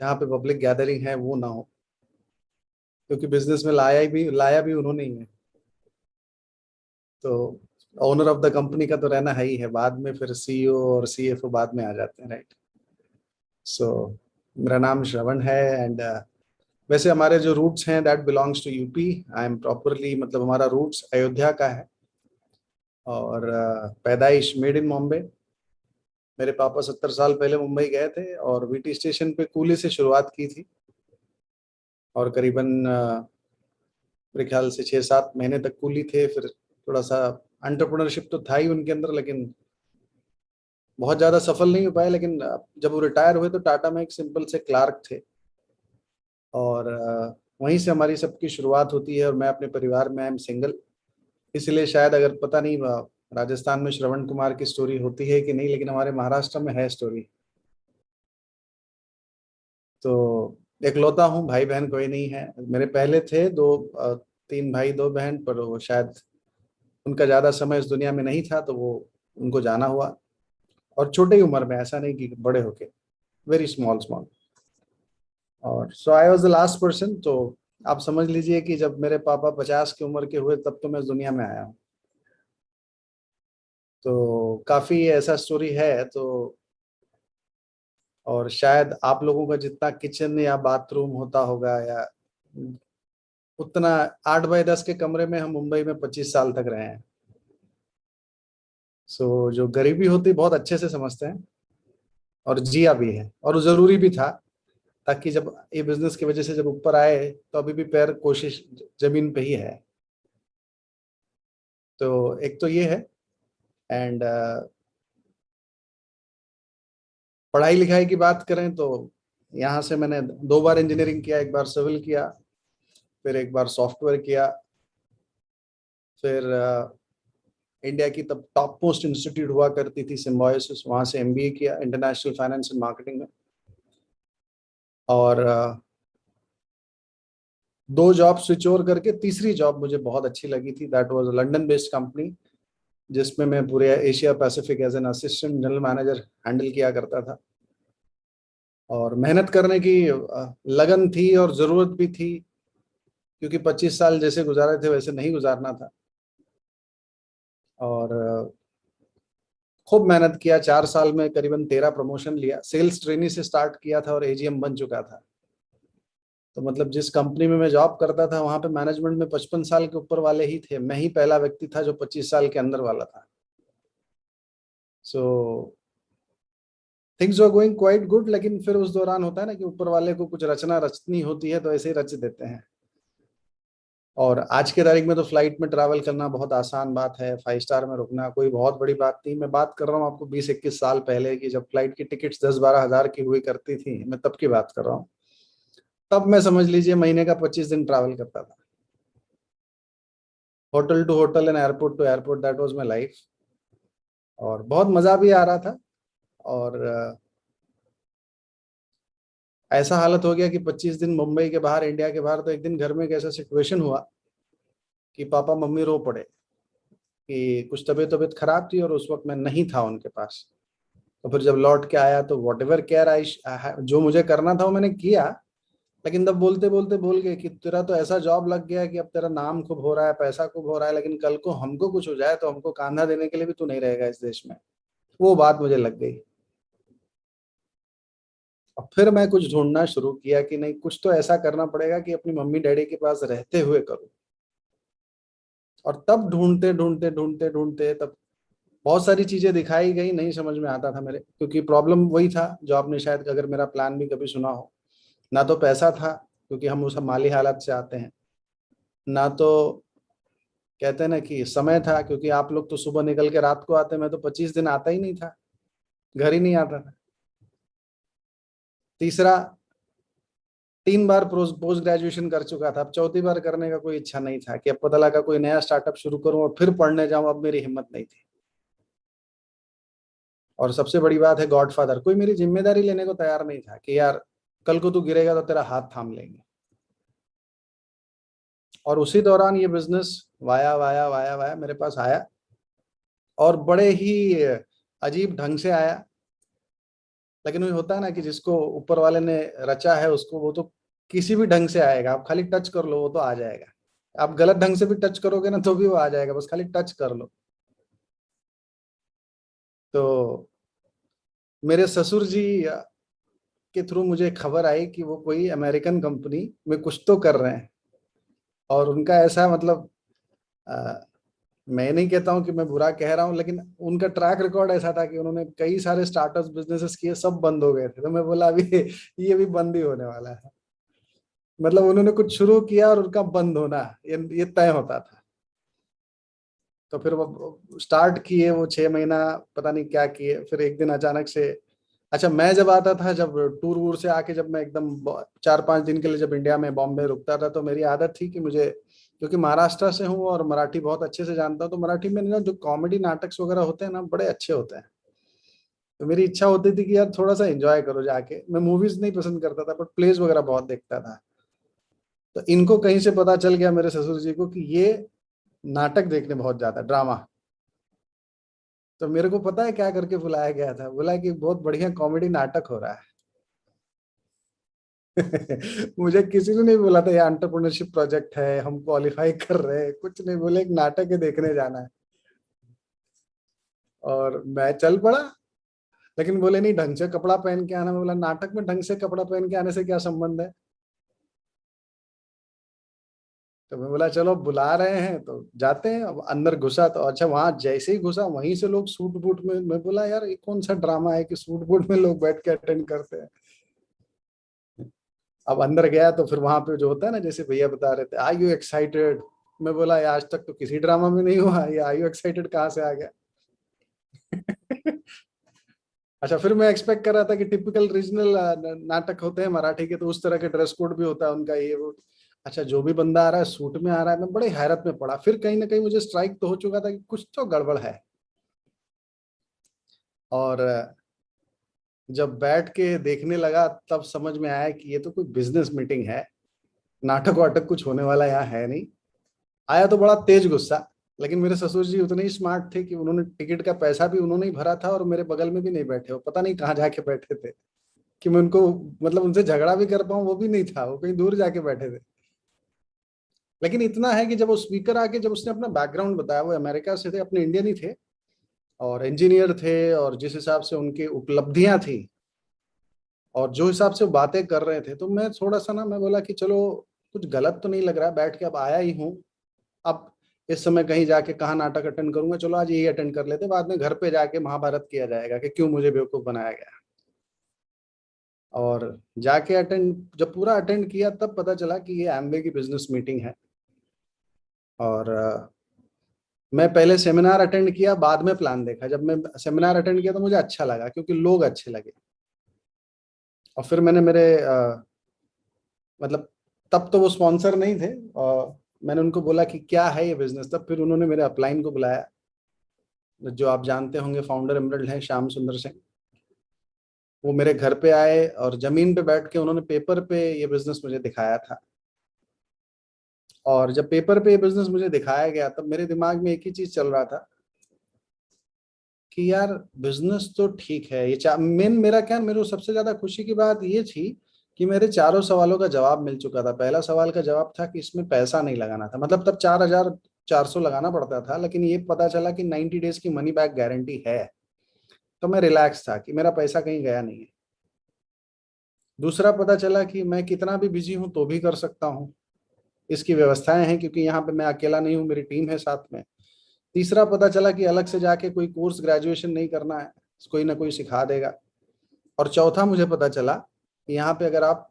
जहाँ पे public gathering है वो ना हो, क्योंकि बिजनेस में लाया भी उन्होंने ही है। तो ओनर ऑफ द कंपनी का तो रहना है ही है, बाद में फिर सीईओ और सीएफओ बाद में आ जाते हैं, राइट। सो मेरा नाम श्रवण है, एंड वैसे हमारे जो रूट्स हैं that belongs to UP. I am properly, मतलब हमारा रूट्स अयोध्या का है, और पैदाइश मेड इन बॉम्बे। मेरे पापा 70 साल पहले मुंबई गए थे और वीटी स्टेशन पे कूली से शुरुआत की थी, और करीबन मेरे ख्याल से 6-7 महीने तक कूली थे। फिर थोड़ा सा एंटरप्रेन्योरशिप तो था ही उनके अंदर, लेकिन बहुत ज़्यादा सफल नहीं हो पाए। लेकिन जब वो रिटायर हुए तो टाटा में एक सिंपल से क्लार्क थे, और वहीं से हमारी सबकी शुरुआत होती है। और मैं अपने परिवार में आई एम सिंगल, इसलिए शायद, अगर पता नहीं राजस्थान में श्रवण कुमार की स्टोरी होती है कि नहीं, लेकिन हमारे महाराष्ट्र में है स्टोरी। तो इकलौता हूँ, भाई बहन कोई नहीं है। मेरे पहले थे 3 भाई 2 बहन, पर वो शायद उनका ज़्यादा समय इस दुनिया में नहीं था, तो वो उनको जाना हुआ। और छोटे ही उम्र में, ऐसा नहीं कि बड़े होके, वेरी स्मॉल स्मॉल। और so I was the last person. तो आप समझ लीजिए कि जब मेरे पापा 50 की उम्र के हुए तब तो मैं इस दुनिया में आया हूँ। तो काफ़ी ऐसा स्टोरी है। तो और शायद आप लोगों का जितना किचन या बाथरूम होता होगा, या उतना 8 बाय 10 के कमरे में हम मुंबई में 25 साल तक रहे हैं। सो जो गरीबी होती बहुत अच्छे से समझते हैं, और जिया भी है, और वो जरूरी भी था, ताकि जब ये बिजनेस की वजह से जब ऊपर आए तो अभी भी पैर कोशिश जमीन पे ही है। तो एक तो ये है। एंड पढ़ाई लिखाई की बात करें तो यहाँ से मैंने 2 बार इंजीनियरिंग किया, एक बार सिविल किया, फिर एक बार सॉफ्टवेयर किया। फिर इंडिया की तब टॉप मोस्ट इंस्टीट्यूट हुआ करती थी सिम्बायोसिस, वहाँ से एमबीए किया इंटरनेशनल फाइनेंस एंड मार्केटिंग में। और 2 जॉब स्विच ओवर करके तीसरी जॉब मुझे बहुत अच्छी लगी थी, that was London based company, जिसमें मैं पूरे Asia Pacific as an assistant general manager handle किया करता था। और मेहनत करने की लगन थी और ज़रूरत भी थी, क्योंकि 25 साल जैसे गुजारे थे वैसे नहीं गुजारना था। और खूब मेहनत किया। 4 साल में करीबन 13 प्रमोशन लिया। सेल्स ट्रेनी से स्टार्ट किया था और एजीएम बन चुका था। तो मतलब जिस कंपनी में मैं जॉब करता था वहां पे मैनेजमेंट में 55 साल के ऊपर वाले ही थे। मैं ही पहला व्यक्ति था जो 25 साल के अंदर वाला था। So things are going quite good. लेकिन फिर उस दौरान होता है ना कि ऊपर वाले को कुछ रचना रचनी होती है, तो ऐसे ही रच देते हैं। और आज के तारीख में तो फ्लाइट में ट्रैवल करना बहुत आसान बात है, 5 स्टार में रुकना कोई बहुत बड़ी बात नहीं। मैं बात कर रहा हूँ आपको 20-21 साल पहले की, जब फ्लाइट की टिकट्स 10-12 हज़ार की हुई करती थी, मैं तब की बात कर रहा हूँ। तब मैं समझ लीजिए महीने का 25 दिन ट्रैवल करता था, hotel to hotel and airport to airport, that was my life. और बहुत मजा भी आ रहा था। और ऐसा हालत हो गया कि 25 दिन मुंबई के बाहर, इंडिया के बाहर। तो एक दिन घर में एक ऐसा सिचुएशन हुआ कि पापा मम्मी रो पड़े कि कुछ तबीयत तबीयत खराब थी, और उस वक्त मैं नहीं था उनके पास। तो फिर जब लौट के आया तो वॉट एवर केयर आई, जो मुझे करना था वो मैंने किया। लेकिन तब बोलते बोलते बोल गए कि तेरा तो ऐसा जॉब लग गया कि अब तेरा नाम खूब हो रहा है, पैसा खूब हो रहा है, लेकिन कल को हमको कुछ हो जाए तो हमको कांधा देने के लिए भी तू नहीं रहेगा इस देश में। वो बात मुझे लग गई। और फिर मैं कुछ ढूंढना शुरू किया कि नहीं, कुछ तो ऐसा करना पड़ेगा कि अपनी मम्मी डैडी के पास रहते हुए करूं। और तब ढूंढते ढूंढते ढूंढते ढूंढते तब बहुत सारी चीजें दिखाई गई, नहीं समझ में आता था मेरे, क्योंकि प्रॉब्लम वही था जो आपने शायद अगर मेरा प्लान भी कभी सुना हो। ना तो पैसा था, क्योंकि हम उस माली हालत से आते हैं। ना तो कहते हैं ना कि समय था, क्योंकि आप लोग तो सुबह निकल के रात को आते, मैं तो 25 दिन आता ही नहीं था, घर ही नहीं आता था। तीसरा, 3 बार पोस्ट ग्रेजुएशन कर चुका था, अब चौथी बार करने का कोई इच्छा नहीं था कि अब पता लगा कोई नया स्टार्टअप शुरू करूं और फिर पढ़ने जाऊं, अब मेरी हिम्मत नहीं थी। और सबसे बड़ी बात है, गॉडफादर कोई मेरी जिम्मेदारी लेने को तैयार नहीं था कि यार कल को तू गिरेगा तो तेरा हाथ थाम लेंगे। और उसी दौरान ये business via via via via मेरे पास आया, और बड़े ही अजीब ढंग से आया। लेकिन वही होता है ना कि जिसको ऊपर वाले ने रचा है उसको, वो तो किसी भी ढंग से आएगा। आप खाली टच कर लो वो तो आ जाएगा। आप गलत ढंग से भी टच करोगे ना तो भी वो आ जाएगा, बस खाली टच कर लो। तो मेरे ससुर जी के थ्रू मुझे खबर आई कि वो कोई अमेरिकन कंपनी में कुछ तो कर रहे हैं। और उनका ऐसा मतलब, अ, मैं नहीं कहता हूँ कि मैं बुरा कह रहा हूँ, लेकिन उनका ट्रैक रिकॉर्ड ऐसा था कि उन्होंने कई सारे स्टार्टअप बिजनेसेस किए, सब बंद हो गए थे। तो मैं बोला अभी ये भी बंद ही होने वाला है। मतलब उन्होंने कुछ शुरू किया और उनका बंद होना, ये तय होता था। तो फिर वो स्टार्ट किए, वो 6 महीना पता नहीं क्या किए, फिर एक दिन अचानक से। अच्छा, मैं जब आता था, जब टूर वूर से आके, जब मैं एकदम 4-5 दिन के लिए जब इंडिया में बॉम्बे रुकता था, तो मेरी आदत थी कि मुझे, क्योंकि महाराष्ट्र से हूँ और मराठी बहुत अच्छे से जानता हूँ, तो मराठी में ना जो कॉमेडी नाटक वगैरह होते हैं ना, बड़े अच्छे होते हैं। तो मेरी इच्छा होती थी कि यार थोड़ा सा एंजॉय करो जाके। मैं मूवीज नहीं पसंद करता था, बट प्लेस वगैरह बहुत देखता था। तो इनको कहीं से पता चल गया मेरे ससुर जी को कि ये नाटक देखने बहुत जाता है, ड्रामा। तो मेरे को पता है क्या करके बुलाया गया था, बोला कि बहुत बढ़िया कॉमेडी नाटक हो रहा है। मुझे किसी ने नहीं बोला था ये एंटरप्रेन्योरशिप प्रोजेक्ट है, हम क्वालिफाई कर रहे हैं, कुछ नहीं बोले, एक नाटक है देखने जाना है। और मैं चल पड़ा। लेकिन बोले नहीं, ढंग से कपड़ा पहन के आना। मैं बोला नाटक में ढंग से कपड़ा पहन के आने से क्या संबंध है। तो मैं बोला चलो बुला रहे हैं तो जाते हैं। अब अंदर घुसा तो अच्छा, वहां जैसे ही घुसा वहीं से लोग सूट बूट में। मैं बोला यार ये कौन सा ड्रामा है कि सूट बूट में लोग बैठ के अटेंड करते हैं। अब अंदर गया तो फिर वहां पे जो होता है ना, जैसे भैया बता रहे थे, आर यू एक्साइटेड। मैं बोला ये आज तक तो किसी ड्रामा में नहीं हुआ, ये आर यू एक्साइटेड कहाँ से आ गया। अच्छा, फिर मैं एक्सपेक्ट कर रहा था कि टिपिकल रीजनल नाटक होते हैं मराठी के, तो उस तरह के ड्रेस कोड भी होता है उनका, ये वो। अच्छा, जो भी बंदा आ रहा है सूट में आ रहा है, मैं बड़े हैरत में पड़ा। फिर कहीं ना कहीं मुझे स्ट्राइक तो हो चुका था कि कुछ तो गड़बड़ है। और जब बैठ के देखने लगा तब समझ में आया कि ये तो कोई बिजनेस मीटिंग है, नाटक वाटक कुछ होने वाला यहाँ है नहीं। आया तो बड़ा तेज गुस्सा। लेकिन मेरे ससुर जी उतने ही स्मार्ट थे कि उन्होंने टिकट का पैसा भी उन्होंने ही भरा था, और मेरे बगल में भी नहीं बैठे, वो पता नहीं कहाँ जाके बैठे थे कि मैं उनको, मतलब उनसे झगड़ा भी कर पाऊं वो भी नहीं था, वो कहीं दूर जाके बैठे थे। लेकिन इतना है कि जब वो स्पीकर आके जब उसने अपना बैकग्राउंड बताया, वो अमेरिका से थे, अपने इंडियन ही थे, और इंजीनियर थे, और जिस हिसाब से उनकी उपलब्धियां थी और जो हिसाब से वो बातें कर रहे थे, तो मैं थोड़ा सा ना, मैं बोला कि चलो कुछ गलत तो नहीं लग रहा है, बैठ के अब आया ही हूँ। अब इस समय कहीं जाके कहाँ नाटक अटेंड करूंगा, चलो आज यही अटेंड कर लेते, बाद में घर पे जाके महाभारत किया जाएगा कि क्यों मुझे बेवकूफ बनाया गया। और जाके अटेंड, जब पूरा अटेंड किया तब पता चला कि ये एम्वे की बिजनेस मीटिंग है। और मैं पहले सेमिनार अटेंड किया, बाद में प्लान देखा। जब मैं सेमिनार अटेंड किया तो मुझे अच्छा लगा क्योंकि लोग अच्छे लगे। और फिर मैंने मेरे मतलब, तब तो वो स्पॉन्सर नहीं थे, और मैंने उनको बोला कि क्या है ये बिजनेस। तब फिर उन्होंने मेरे अपलाइन को बुलाया, जो आप जानते होंगे, फाउंडर एमरल्ड है श्याम सुंदर सिंह। वो मेरे घर पे आए और जमीन पे बैठ के उन्होंने पेपर पे ये बिजनेस मुझे दिखाया था। और जब पेपर पे ये बिजनेस मुझे दिखाया गया तब मेरे दिमाग में एक ही चीज चल रहा था कि यार बिजनेस तो ठीक है, ये मेन मेरा क्या, मेरे को सबसे ज्यादा खुशी की बात ये थी कि मेरे चारों सवालों का जवाब मिल चुका था। पहला सवाल का जवाब था कि इसमें पैसा नहीं लगाना था, मतलब तब 4,400 लगाना पड़ता था, लेकिन ये पता चला कि 90 डेज की मनी बैक गारंटी है। तो मैं रिलैक्स था कि मेरा पैसा कहीं गया नहीं है। दूसरा, पता चला कि मैं कितना भी बिजी हूं तो भी कर सकता हूँ, इसकी व्यवस्थाएं हैं, क्योंकि यहाँ पे मैं अकेला नहीं हूँ, मेरी टीम है साथ में। तीसरा, पता चला कि अलग से जाके कोई कोर्स ग्रेजुएशन नहीं करना है, कोई ना कोई सिखा देगा। और चौथा, मुझे पता चला कि यहाँ पे अगर आप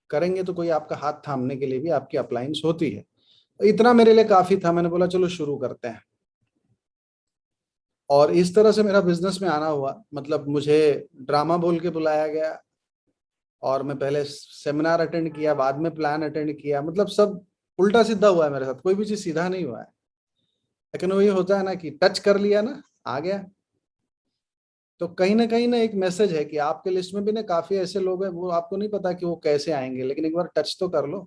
करेंगे तो कोई आपका हाथ थामने के लिए भी आपकी अप्लायंस होती है। तो इतना मेरे लिए काफी था, मैंने बोला चलो शुरू करते हैं। और इस तरह से मेरा बिजनेस में आना हुआ। मतलब मुझे ड्रामा बोल के बुलाया गया, और मैं पहले सेमिनार अटेंड किया, बाद में प्लान अटेंड किया, मतलब सब उल्टा सीधा हुआ है मेरे साथ, कोई भी चीज सीधा नहीं हुआ है। लेकिन वो ये होता है ना कि टच कर लिया ना, आ गया। तो कहीं ना एक मैसेज है कि आपके लिस्ट में भी ना काफी ऐसे लोग हैं, वो आपको नहीं पता कि वो कैसे आएंगे, लेकिन एक बार टच तो कर लो।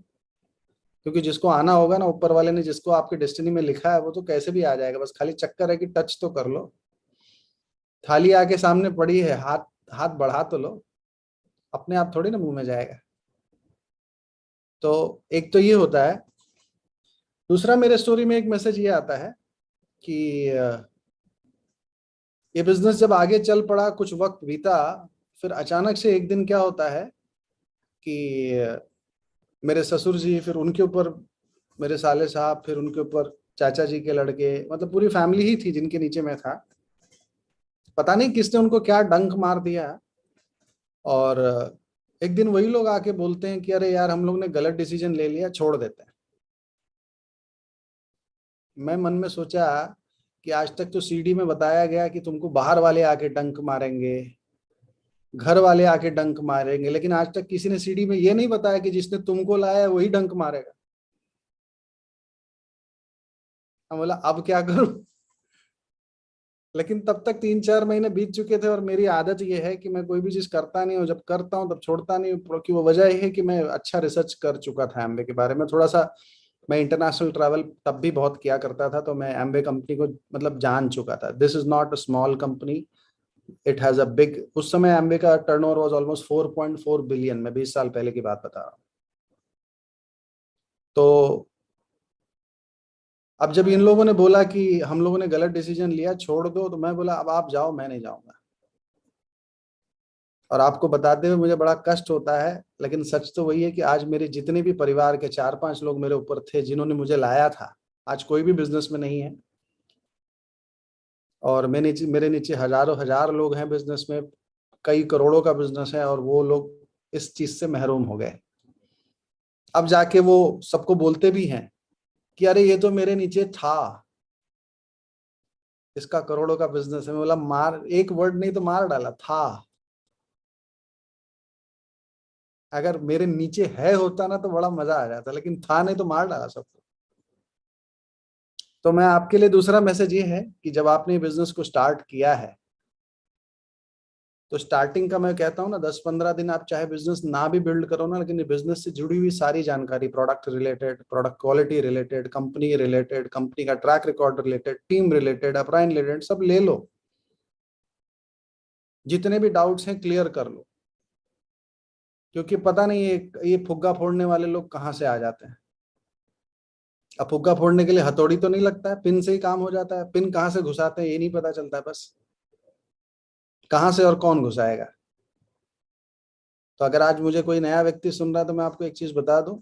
क्योंकि जिसको आना होगा ना, ऊपर वाले ने जिसको आपके डेस्टिनी में लिखा है, वो तो कैसे भी आ जाएगा, बस खाली चक्कर है कि टच तो कर लो। थाली आके सामने पड़ी है, हाथ हाथ बढ़ा तो लो। अपने आप थोड़ी ना मुंह में जाएगा। तो एक तो ये होता है। दूसरा, मेरे स्टोरी में एक मैसेज ये आता है कि ये बिजनेस जब आगे चल पड़ा, कुछ वक्त बीता, फिर अचानक से एक दिन क्या होता है कि मेरे ससुर जी, फिर उनके ऊपर मेरे साले साहब, फिर उनके ऊपर चाचा जी के लड़के, मतलब पूरी फैमिली ही थी जिनके नीचे मैं था। पता नहीं किसने उनको क्या डंक मार दिया। और एक दिन वही लोग आके बोलते हैं कि अरे यार, हम लोग ने गलत डिसीजन ले लिया, छोड़ देते हैं। मैं मन में सोचा कि आज तक तो सीडी में बताया गया कि तुमको बाहर वाले आके डंक मारेंगे, घर वाले आके डंक मारेंगे, लेकिन आज तक किसी ने सीडी में ये नहीं बताया कि जिसने तुमको लाया है वही डंक मारेगा। मैं बोला अब क्या करूं। लेकिन तब तक 3-4 महीने बीत चुके थे, और मेरी आदत ये है कि मैं कोई भी चीज करता नहीं हूँ, जब करता हूँ तब छोड़ता नहीं हूँ, क्योंकि वो वजह ये है कि मैं अच्छा रिसर्च कर चुका था एम्बे के बारे में थोड़ा सा। मैं इंटरनेशनल ट्रैवल तब भी बहुत किया करता था, तो मैं एम्बे कंपनी को मतलब जान चुका था। This is not a small company, it has a big. उस समय एम्बे का टर्नओवर वाज ऑलमोस्ट 4.4 बिलियन। मैं 20 साल पहले की बात बता रहा हूँ। तो अब जब इन लोगों ने बोला कि हम लोगों ने गलत डिसीजन लिया, छोड़ दो, तो मैं बोला अब आप जाओ, मैं नहीं जाऊंगा। और आपको बताते हुए मुझे बड़ा कष्ट होता है, लेकिन सच तो वही है कि आज मेरे जितने भी परिवार के 4-5 लोग मेरे ऊपर थे, जिन्होंने मुझे लाया था, आज कोई भी बिजनेस में नहीं है। और मेरे नीचे हजारों हजार लोग हैं बिजनेस में, कई करोड़ों का बिजनेस है, और वो लोग इस चीज से महरूम हो गए। अब जाके वो सबको बोलते भी हैं कि अरे ये तो मेरे नीचे था, इसका करोड़ों का बिजनेस है। मैं बोला मार, एक वर्ड नहीं तो मार डाला था। अगर मेरे नीचे है होता ना तो बड़ा मजा आ जाता, लेकिन था नहीं तो मार डाला सबको। तो मैं आपके लिए दूसरा मैसेज ये है कि जब आपने बिजनेस को स्टार्ट किया है, तो स्टार्टिंग का मैं कहता हूँ ना, 10-15 दिन आप चाहे बिजनेस ना भी बिल्ड करो ना, लेकिन बिजनेस से जुड़ी हुई सारी जानकारी, product related, product quality related, company related, company का track record related, team related, अपराइन रिलेटेड, सब ले लो। जितने भी डाउट्स हैं क्लियर कर लो, क्योंकि पता नहीं ये फुग्गा फोड़ने वाले लोग कहाँ से आ जाते हैं। अब फुग्गा फोड़ने के लिए हथौड़ी तो नहीं लगता है, पिन से ही काम हो जाता है। पिन कहाँ से घुसाते हैं ये नहीं पता चलता है, बस कहाँ से और कौन घुसाएगा। तो अगर आज मुझे कोई नया व्यक्ति सुन रहा है, तो मैं आपको एक चीज बता दूं,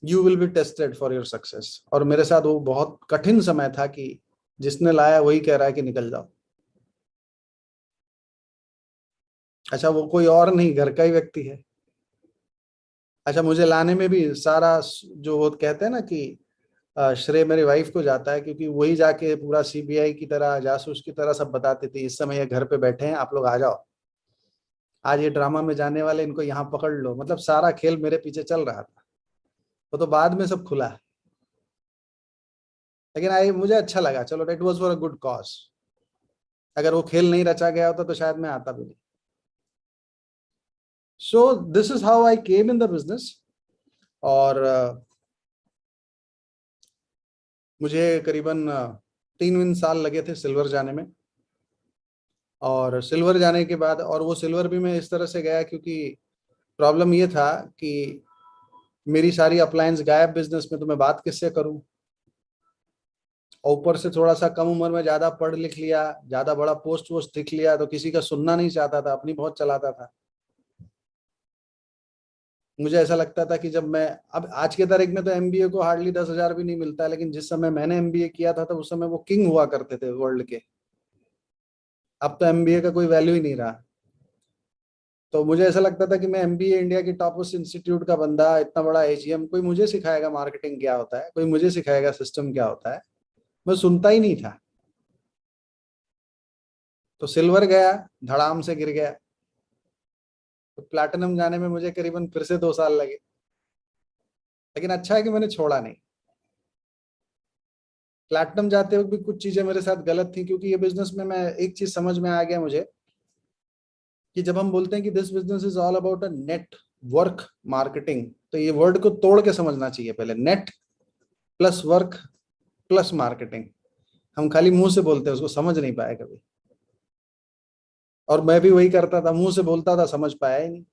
you will be tested for your success. और मेरे साथ वो बहुत कठिन समय था कि जिसने लाया वही कह रहा है कि निकल जाओ। अच्छा, वो कोई और नहीं, घर का ही व्यक्ति है। अच्छा, मुझे लाने में भी सारा जो वो कहते हैं ना कि श्रेय मेरी वाइफ को जाता है, क्योंकि वही जाके पूरा सीबीआई की तरह, जासूस की तरह सब बताते थे, इस समय ये घर पे बैठे हैं, आप लोग आ जाओ, आज ये ड्रामा में जाने वाले, इनको यहाँ पकड़ लो। मतलब सारा खेल मेरे पीछे चल रहा था। वो तो बाद में सब खुला, लेकिन आई मुझे अच्छा लगा, चलो it was for a good cause. अगर वो खेल नहीं रचा गया होता तो शायद मैं आता भी नहीं। So this is how I came in the business. और मुझे करीबन 3 साल लगे थे सिल्वर जाने में। और सिल्वर जाने के बाद, और वो सिल्वर भी मैं इस तरह से गया क्योंकि प्रॉब्लम ये था कि मेरी सारी अप्लायंस गायब बिजनेस में, तो मैं बात किससे करूं। और ऊपर से थोड़ा सा कम उम्र में ज्यादा पढ़ लिख लिया, ज्यादा बड़ा पोस्ट वोस्ट दिख लिया, तो किसी का सुनना नहीं चाहता था, अपनी बहुत चलाता था। मुझे ऐसा लगता था कि जब मैं, अब आज के तारीख में तो एमबीए को हार्डली 10,000 भी नहीं मिलता है, लेकिन जिस समय मैंने एमबीए किया था तो उस समय वो किंग हुआ करते थे वर्ल्ड के। अब तो एमबीए का कोई वैल्यू ही नहीं रहा। तो मुझे ऐसा लगता था कि मैं एमबीए इंडिया की टॉप इंस्टीट्यूट का बंदा, इतना बड़ा एजीएम, कोई मुझे सिखाएगा मार्केटिंग क्या होता है, कोई मुझे सिखाएगा सिस्टम क्या होता है। मैं सुनता ही नहीं था। तो सिल्वर गया, धड़ाम से गिर गया। तो प्लैटिनम जाने में मुझे करीबन फिर से 2 साल लगे। लेकिन अच्छा है कि मैंने छोड़ा नहीं। प्लैटिनम जाते वक्त भी कुछ चीजें मेरे साथ गलत थी, क्योंकि ये बिजनेस में मैं एक चीज समझ में आ गया मुझे, कि जब हम बोलते हैं कि this business is all about a network marketing, तो ये वर्ड को तोड़ के समझना चाहिए पहले। Net plus work plus marketing. हम खाली मुंह से बोलते हैं, उसको समझ नहीं पाए कभी। और मैं भी वही करता था, मुंह से बोलता था, समझ पाया ही नहीं।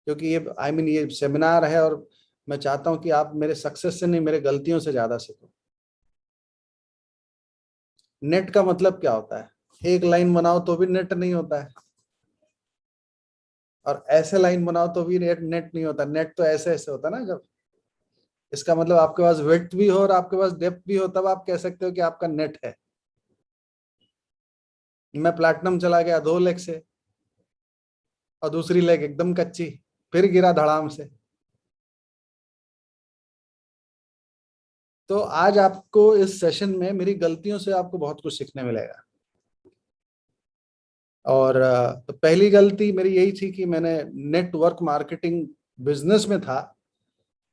क्योंकि ये ये सेमिनार है और मैं चाहता हूं कि आप मेरे सक्सेस से नहीं, मेरे गलतियों से ज्यादा सीखो। नेट का मतलब क्या होता है? एक लाइन बनाओ तो भी नेट नहीं होता है, और ऐसे लाइन बनाओ तो भी नेट नेट नहीं होता। नेट तो ऐसे ऐसे होता है ना, जब इसका मतलब आपके पास विड्थ भी हो और आपके पास डेप्थ भी हो, तब आप कह सकते हो कि आपका नेट है। मैं प्लैटिनम चला गया 2 लेग से, और दूसरी लेग एकदम कच्ची, फिर गिरा धड़ाम से। तो आज आपको इस सेशन में मेरी गलतियों से आपको बहुत कुछ सीखने मिलेगा। और तो पहली गलती मेरी यही थी कि मैंने नेटवर्क मार्केटिंग बिजनेस में था,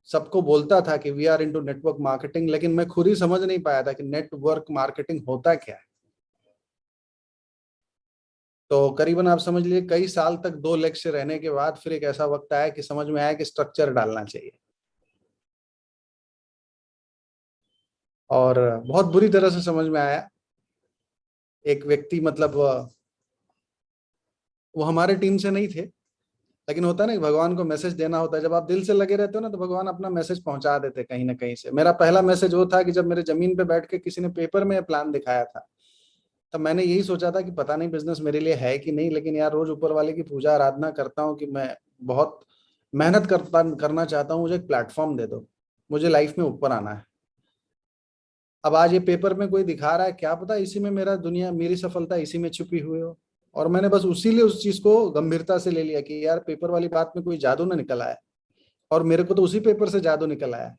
सबको बोलता था कि we are into network marketing, लेकिन मैं खुद ही समझ नहीं पाया था कि नेटवर्क मार्केटिंग होता क्या है। तो करीबन आप समझ लीजिए कई साल तक 2 लेक्चर रहने के बाद फिर एक ऐसा वक्त आया कि समझ में आया कि स्ट्रक्चर डालना चाहिए। और बहुत बुरी तरह से समझ में आया। एक व्यक्ति, मतलब वो हमारे टीम से नहीं थे, लेकिन होता है ना कि भगवान को मैसेज देना होता है। जब आप दिल से लगे रहते हो ना, तो भगवान अपना मैसेज पहुंचा देते कहीं ना कहीं से। मेरा पहला मैसेज वो था कि जब मेरे जमीन पे बैठ के किसी ने पेपर में प्लान दिखाया था, तब मैंने यही सोचा था कि पता नहीं बिजनेस मेरे लिए है कि नहीं, लेकिन यार रोज ऊपर वाले की पूजा आराधना करता हूँ कि मैं बहुत मेहनत करना चाहता हूँ, मुझे एक प्लेटफॉर्म दे दो, मुझे लाइफ में ऊपर आना है। अब आज ये पेपर में कोई दिखा रहा है, क्या पता इसी में मेरा दुनिया, मेरी सफलता इसी में छुपी हुई हो। और मैंने बस उसी लिए उस चीज को गंभीरता से ले लिया कि यार पेपर वाली बात में कोई जादू ना निकल आया, और मेरे को तो उसी पेपर से जादू निकल आया।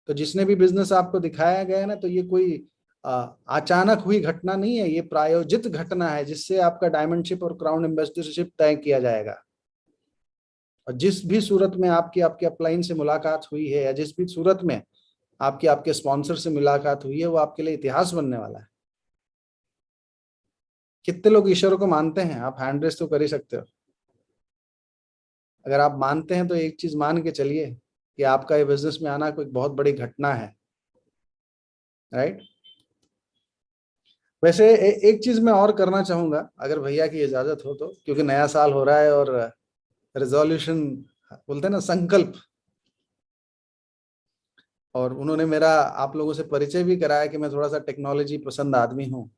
तो जिसने भी बिजनेस आपको दिखाया गया है ना, तो ये कोई अचानक हुई घटना नहीं है, ये प्रायोजित घटना है, जिससे आपका डायमंडशिप और क्राउन एम्बेसडरशिप तय किया जाएगा। और जिस भी सूरत में आपकी आपके अपलाइन से मुलाकात हुई है, या जिस भी सूरत में आपकी आपके स्पॉन्सर से मुलाकात हुई है, वो आपके लिए इतिहास बनने वाला है। कितने लोग ईश्वर को मानते हैं? आप हैंड रेस तो कर ही सकते हो। अगर आप मानते हैं तो एक चीज मान के चलिए कि आपका ये बिजनेस में आना कोई बहुत बड़ी घटना है। राइट। वैसे एक चीज मैं और करना चाहूंगा, अगर भैया की इजाजत हो तो, क्योंकि नया साल हो रहा है और रिजोल्यूशन बोलते हैं ना, संकल्प। और उन्होंने मेरा आप लोगों से परिचय भी कराया कि मैं थोड़ा सा टेक्नोलॉजी पसंद आदमी हूँ।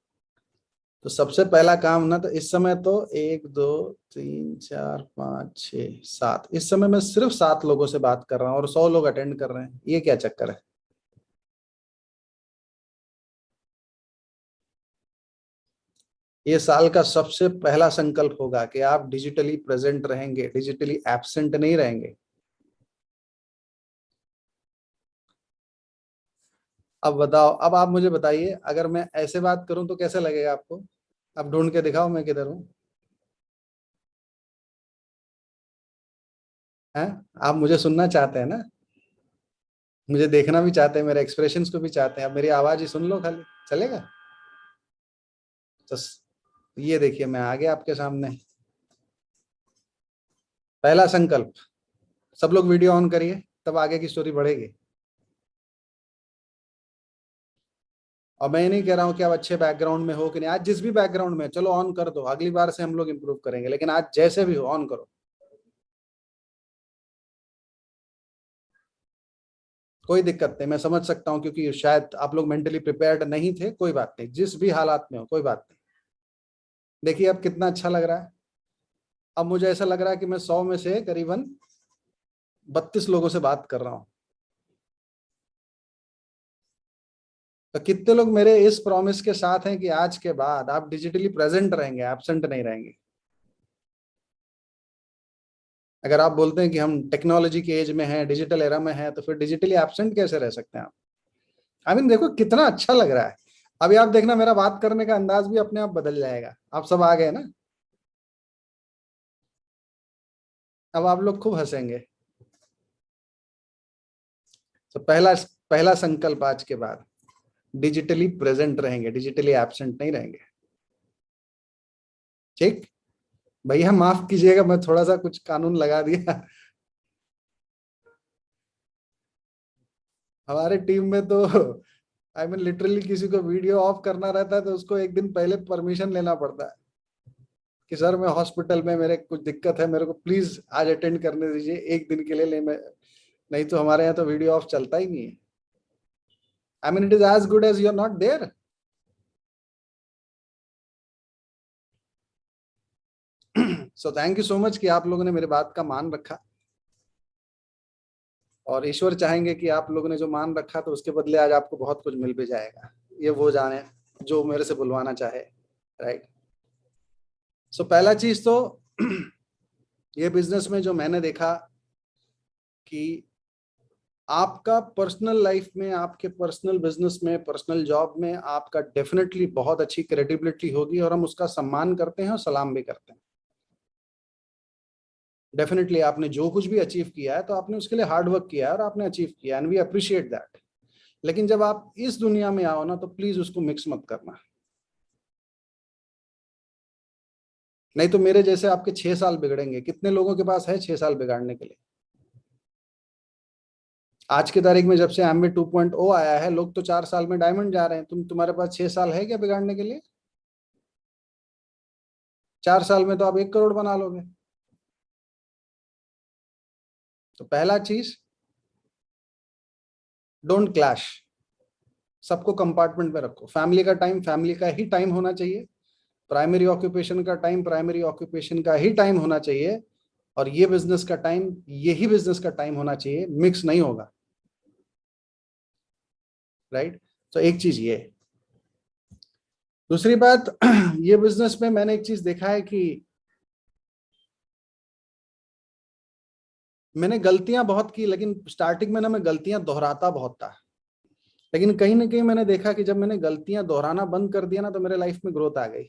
तो सबसे पहला काम ना, तो इस समय तो 1 2 3 4 5 6 7, इस समय मैं सिर्फ 7 लोगों से बात कर रहा हूँ और 100 लोग अटेंड कर रहे हैं। ये क्या चक्कर है? ये साल का सबसे पहला संकल्प होगा कि आप डिजिटली प्रेजेंट रहेंगे, डिजिटली एब्सेंट नहीं रहेंगे। अब बताओ, अब आप मुझे बताइए, अगर मैं ऐसे बात करूं तो कैसे लगेगा आपको? अब ढूंढ के दिखाओ मैं किधर हूं। हैं? आप मुझे सुनना चाहते हैं ना? मुझे देखना भी चाहते हैं, मेरे एक्सप्रेशंस को भी चाहते हैं। अब मेरी आवाज ही सुन लो खाली, चलेगा? तो ये देखिए, मैं आ गया आपके सामने। पहला संकल्प। सब लोग वीडियो ऑन करिए, तब आगे की स्टोरी बढ़ेगी। और मैं ये नहीं कह रहा हूँ कि आप अच्छे बैकग्राउंड में हो कि नहीं, आज जिस भी बैकग्राउंड में, चलो ऑन कर दो, अगली बार से हम लोग इंप्रूव करेंगे, लेकिन आज जैसे भी हो ऑन करो। कोई दिक्कत नहीं, मैं समझ सकता हूँ, क्योंकि शायद आप लोग मेंटली प्रिपेयर्ड नहीं थे। कोई बात नहीं, जिस भी हालात में हो कोई बात नहीं। देखिए अब कितना अच्छा लग रहा है। अब मुझे ऐसा लग रहा है कि मैं 100 में से करीबन 32 लोगों से बात कर रहा हूँ। तो कितने लोग मेरे इस प्रॉमिस के साथ हैं कि आज के बाद आप डिजिटली प्रेजेंट रहेंगे, एब्सेंट नहीं रहेंगे? अगर आप बोलते हैं कि हम टेक्नोलॉजी के एज में हैं, डिजिटल एरा में हैं, तो फिर डिजिटली एब्सेंट कैसे रह सकते हैं आप? देखो कितना अच्छा लग रहा है। अभी आप देखना, मेरा बात करने का अंदाज भी अपने आप बदल जाएगा। आप सब आ गए ना? अब आप लोग खूब हंसेंगे। तो पहला पहला संकल्प आज के बाद, डिजिटली प्रेजेंट रहेंगे, डिजिटली एब्सेंट नहीं रहेंगे। ठीक। भैया माफ कीजिएगा, मैं थोड़ा सा कुछ कानून लगा दिया। हमारे टीम में तो आई मीन लिटरली किसी को वीडियो ऑफ करना रहता है तो उसको एक दिन पहले परमिशन लेना पड़ता है कि सर मैं हॉस्पिटल में, मेरे कुछ दिक्कत है, मेरे को प्लीज आज अटेंड करने दीजिए एक दिन के लिए, ले मैं, नहीं तो हमारे यहाँ तो वीडियो ऑफ चलता ही नहीं है। I mean it is as good as you are not there. So thank you so much कि आप लोगों ने मेरे बात का मान रखा, और ईश्वर चाहेंगे कि आप लोगों ने जो मान रखा तो उसके बदले आज आपको बहुत कुछ मिल भी जाएगा, ये वो जाने जो मेरे से बुलवाना चाहे, राइट। सो पहला चीज तो ये बिजनेस में जो मैंने देखा कि आपका पर्सनल लाइफ में, आपके पर्सनल बिजनेस में, पर्सनल जॉब में आपका डेफिनेटली बहुत अच्छी क्रेडिबिलिटी होगी, और हम उसका सम्मान करते हैं और सलाम भी करते हैं। डेफिनेटली आपने जो कुछ भी अचीव किया है तो आपने उसके लिए हार्ड वर्क किया है और आपने अचीव किया, एंड वी अप्रिशिएट दैट। लेकिन जब आप इस दुनिया में आओ ना तो प्लीज उसको मिक्स मत करना, नहीं तो मेरे जैसे आपके 6 साल बिगड़ेंगे। कितने लोगों के पास है 6 साल बिगाड़ने के लिए? आज की तारीख में जब से एमबी 2.0 आया है, लोग तो 4 साल में डायमंड जा रहे हैं। तुम्हारे पास 6 साल है क्या बिगाड़ने के लिए? 4 साल में तो आप 1 करोड़ बना लोगे। तो पहला चीज, डोंट क्लैश। सबको कंपार्टमेंट में रखो। फैमिली का टाइम फैमिली का ही टाइम होना चाहिए, प्राइमरी ऑक्यूपेशन का टाइम प्राइमरी ऑक्यूपेशन का ही टाइम होना चाहिए, और ये बिजनेस का टाइम यही बिजनेस का टाइम होना चाहिए, मिक्स नहीं होगा, राइट। तो एक चीज ये। दूसरी बात, ये बिजनेस में मैंने एक चीज देखा है कि मैंने गलतियां बहुत की, लेकिन स्टार्टिंग में ना मैं गलतियां दोहराता बहुत था। लेकिन कहीं ना कहीं मैंने देखा कि जब मैंने गलतियां दोहराना बंद कर दिया ना तो मेरे लाइफ में ग्रोथ आ गई।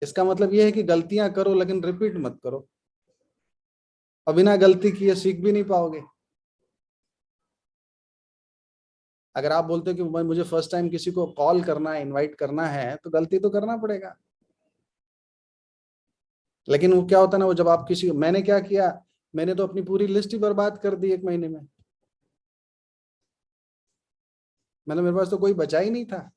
इसका मतलब यह है कि गलतियां करो लेकिन रिपीट मत करो, और बिना गलती किए सीख भी नहीं पाओगे। अगर आप बोलते हो कि मुझे फर्स्ट टाइम किसी को कॉल करना है, इनवाइट करना है, तो गलती तो करना पड़ेगा। लेकिन वो क्या होता है ना, वो जब आप किसी, मैंने क्या किया, मैंने तो अपनी पूरी लिस्ट ही बर्बाद कर दी 1 महीने में। मैंने, मेरे पास तो कोई बचा ही नहीं था,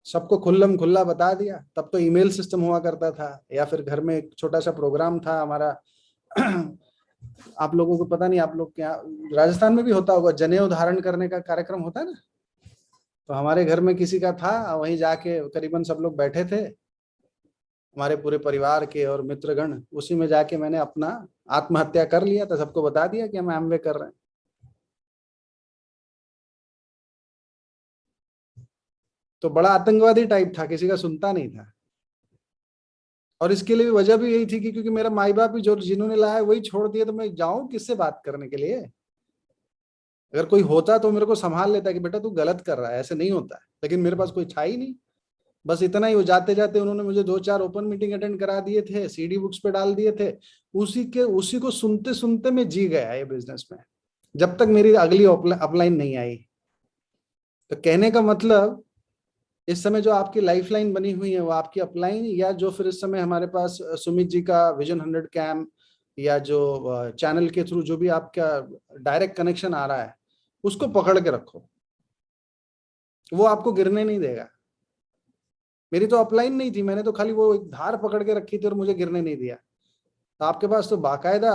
सबको खुल्लम खुल्ला बता दिया। तब तो ईमेल सिस्टम हुआ करता था, या फिर घर में एक छोटा सा प्रोग्राम था हमारा। आप लोगों को पता नहीं, आप लोग क्या, राजस्थान में भी होता होगा, जनेऊ धारण करने का कार्यक्रम होता है ना, तो हमारे घर में किसी का था, वहीं जाके करीबन सब लोग बैठे थे, हमारे पूरे परिवार के और मित्रगण, उसी में जाके मैंने अपना आत्महत्या कर लिया था, सबको बता दिया कि हम एमवे कर रहे हैं। तो बड़ा आतंकवादी टाइप था, किसी का सुनता नहीं था। और इसके लिए भी वजह भी यही थी कि क्योंकि मेरा माई बाप भी जो जिन्होंने लाया वही छोड़ दिया, तो मैं जाऊं किससे बात करने के लिए? अगर कोई होता तो मेरे को संभाल लेता कि बेटा तू गलत कर रहा है, ऐसे नहीं होता है। लेकिन मेरे पास कोई था ही नहीं। बस इतना ही, वो जाते जाते उन्होंने मुझे 2-4 ओपन मीटिंग अटेंड करा दिए थे, सीडी बुक्स पे डाल दिए थे। उसी को सुनते सुनते मैं जी गया ये बिजनेस में, जब तक मेरी अगली अपलाइन नहीं आई। तो कहने का मतलब, इस समय जो आपकी लाइफलाइन बनी हुई है वो आपकी अपलाइन, या जो फिर इस समय हमारे पास सुमित जी का विजन 100 कैम्प, या जो चैनल के थ्रू जो भी आपका डायरेक्ट कनेक्शन आ रहा है, उसको पकड़ के रखो, वो आपको गिरने नहीं देगा। मेरी तो अपलाइन नहीं थी, मैंने तो खाली वो एक धार पकड़ के रखी थी और मुझे गिरने नहीं दिया। तो आपके पास तो बाकायदा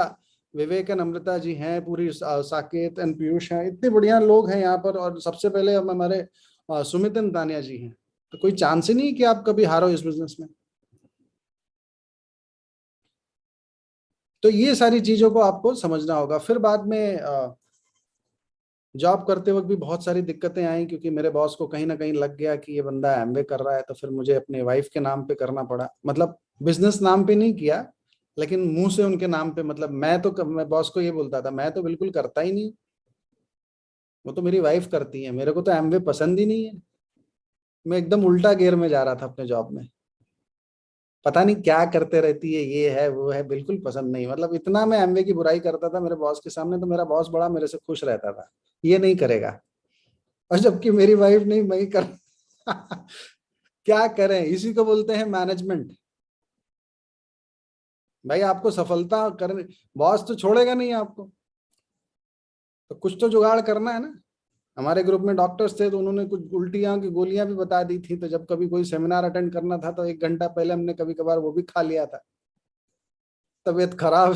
विवेक एंड अमृता जी हैं, पूरी साकेत एंड पीयूष हैं, इतने बढ़िया लोग हैं यहाँ पर, और सबसे पहले हम हमारे सुमित एंड तानिया जी हैं। तो कोई चांस ही नहीं कि आप कभी हारो इस बिजनेस में। तो ये सारी चीजों को आपको समझना होगा। फिर बाद में जॉब करते वक्त भी बहुत सारी दिक्कतें आई, क्योंकि मेरे बॉस को कहीं ना कहीं लग गया कि ये बंदा एमवे कर रहा है, तो फिर मुझे अपने वाइफ के नाम पे करना पड़ा। मतलब बिजनेस नाम पे नहीं किया, लेकिन मुंह से उनके नाम पे। मतलब मैं बॉस को ये बोलता था, मैं तो बिल्कुल करता ही नहीं, वो तो मेरी वाइफ करती है, मेरे को तो एमवे पसंद ही नहीं है। मैं एकदम उल्टा गियर में जा रहा था अपने जॉब में, पता नहीं क्या करते रहती है, ये है वो है, बिल्कुल पसंद नहीं। मतलब इतना मैं एमवे की बुराई करता था मेरे बॉस के सामने, तो मेरा बॉस बड़ा मेरे से खुश रहता था, ये नहीं करेगा। और जबकि मेरी वाइफ नहीं, मैं ही कर क्या करें, इसी को बोलते हैं मैनेजमेंट। भाई आपको सफलता करने, बॉस तो छोड़ेगा नहीं आपको, तो कुछ तो जुगाड़ करना है ना। हमारे ग्रुप में डॉक्टर्स थे तो उन्होंने कुछ उल्टियां की गोलियां भी बता दी थी, तो जब कभी कोई सेमिनार अटेंड करना था तो 1 घंटा पहले हमने कभी कभार वो भी खा लिया था। तबीयत खराब,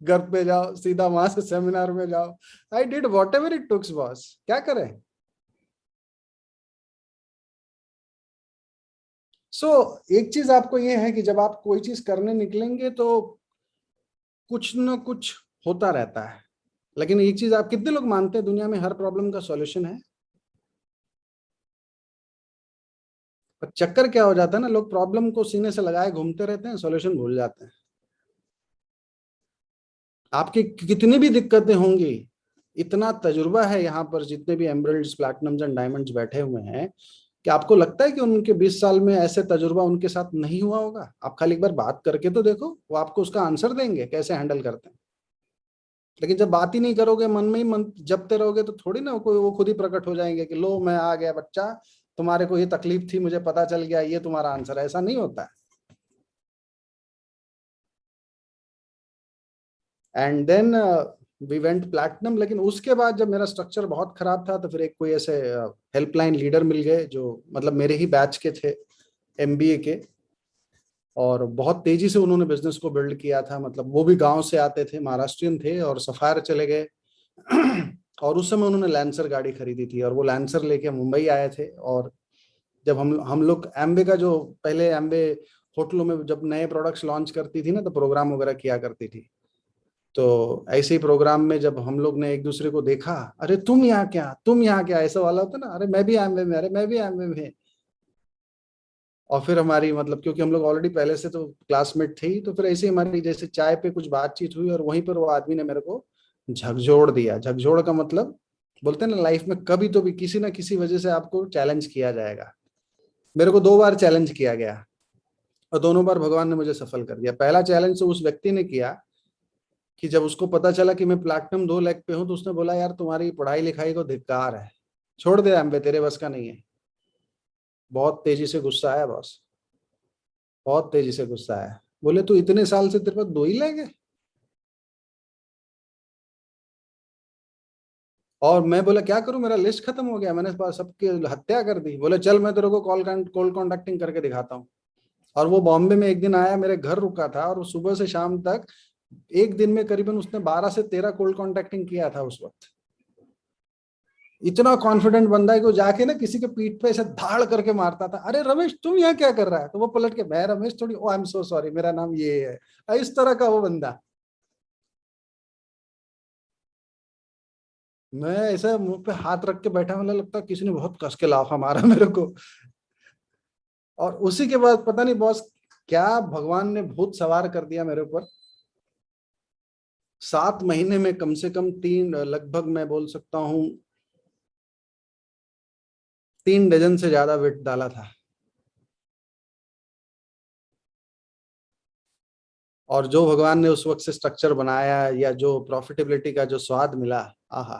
घर पे जाओ सीधा वहां से सेमिनार में जाओ। I did what ever it takes boss, क्या करें। एक चीज आपको ये है कि जब आप कोई चीज करने निकलेंगे तो कुछ ना कुछ होता रहता है। लेकिन एक चीज, आप कितने लोग मानते हैं दुनिया में हर प्रॉब्लम का सॉल्यूशन है? पर चक्कर क्या हो जाता है ना, लोग प्रॉब्लम को सीने से लगाए घूमते रहते हैं, सॉल्यूशन भूल जाते हैं। आपकी कितनी भी दिक्कतें होंगी, इतना तजुर्बा है यहाँ पर जितने भी एमरल्ड्स प्लैटिनम्स एंड डायमंड्स बैठे हुए हैं, कि आपको लगता है कि उनके 20 साल में ऐसे तजुर्बा उनके साथ नहीं हुआ होगा? आप खाली एक बार बात करके तो देखो, वो आपको उसका आंसर देंगे कैसे हैंडल करते हैं। लेकिन जब बात ही नहीं करोगे, मन में ही मन जपते रहोगे, तो थोड़ी ना कोई वो खुद ही प्रकट हो जाएंगे कि लो मैं आ गया बच्चा, तुम्हारे को ये तकलीफ थी मुझे पता चल गया, ये तुम्हारा आंसर है। ऐसा नहीं होता है। And then we went platinum. लेकिन उसके बाद जब मेरा स्ट्रक्चर बहुत खराब था, तो फिर एक कोई ऐसे हेल्पलाइन लीडर मिल गए जो मतलब मेरे ही बैच के थे, एमबीए के, और बहुत तेजी से उन्होंने बिजनेस को बिल्ड किया था। मतलब वो भी गांव से आते थे, महाराष्ट्रियन थे, और सफायर चले गए। और उस समय उन्होंने लैंसर गाड़ी खरीदी थी, और वो लैंसर लेके मुंबई आए थे। और जब हम लोग एम्बे का जो, पहले एम्बे होटलों में जब नए प्रोडक्ट्स लॉन्च करती थी ना, तो प्रोग्राम वगैरह किया करती थी। तो ऐसे ही प्रोग्राम में जब हम लोग ने एक दूसरे को देखा, अरे तुम यहाँ क्या, तुम यहाँ क्या, ऐसा वाला होता ना, अरे मैं भी एम्बे में, अरे मैं भी एम्बे में। और फिर हमारी मतलब, क्योंकि हम लोग ऑलरेडी पहले से तो क्लासमेट थे ही, तो फिर ऐसे ही हमारी जैसे चाय पे कुछ बातचीत हुई, और वहीं पर वो आदमी ने मेरे को झकझोर दिया। झकझोर का मतलब, बोलते हैं ना लाइफ में कभी तो भी किसी ना किसी वजह से आपको चैलेंज किया जाएगा। मेरे को 2 बार चैलेंज किया गया, और दोनों बार भगवान ने मुझे सफल कर दिया। पहला चैलेंज तो उस व्यक्ति ने किया कि जब उसको पता चला कि मैं प्लैटिनम 2 लेग पे हूं, तो उसने बोला यार तुम्हारी पढ़ाई लिखाई को धिक्कार है, छोड़ दे एम्बे, तेरे बस का नहीं है। बहुत तेजी से गुस्सा आया बॉस, बहुत तेजी से गुस्सा आया। बोले तू इतने साल से तेरे पास 2 ही लेग है? और मैं बोला क्या करूं, मेरा लिस्ट खत्म हो गया, मैंने सबकी हत्या कर दी। बोले चल मैं तेरे को कॉल कॉन्टेक्टिंग करके दिखाता हूँ। और वो बॉम्बे में एक दिन आया, मेरे घर रुका था, और वो सुबह से शाम तक एक दिन में करीबन उसने 12 से 13 कोल्ड कॉन्टेक्टिंग किया था उस वक्त। इतना कॉन्फिडेंट बंदा है कि वो जाके ना किसी के पीठ पे ऐसे धाड़ करके मारता था, अरे रमेश तुम यहाँ क्या कर रहा है, तो वो पलट के, मैं रमेश थोड़ी, ओ आई एम सो सॉरी मेरा नाम ये है। इस तरह का वो बंदा। मैं ऐसा मुंह पे हाथ रख के बैठा, मुझे लगता है किसी ने बहुत कस के लाफा मारा मेरे को। और उसी के बाद पता नहीं बॉस क्या भगवान ने भूत सवार कर दिया मेरे ऊपर। 7 महीने में कम से कम तीन, लगभग मैं बोल सकता हूँ 3 डजन से ज्यादा वेट डाला था। और जो भगवान ने उस वक्त से स्ट्रक्चर बनाया, या जो प्रॉफिटेबिलिटी का जो स्वाद मिला, आहा।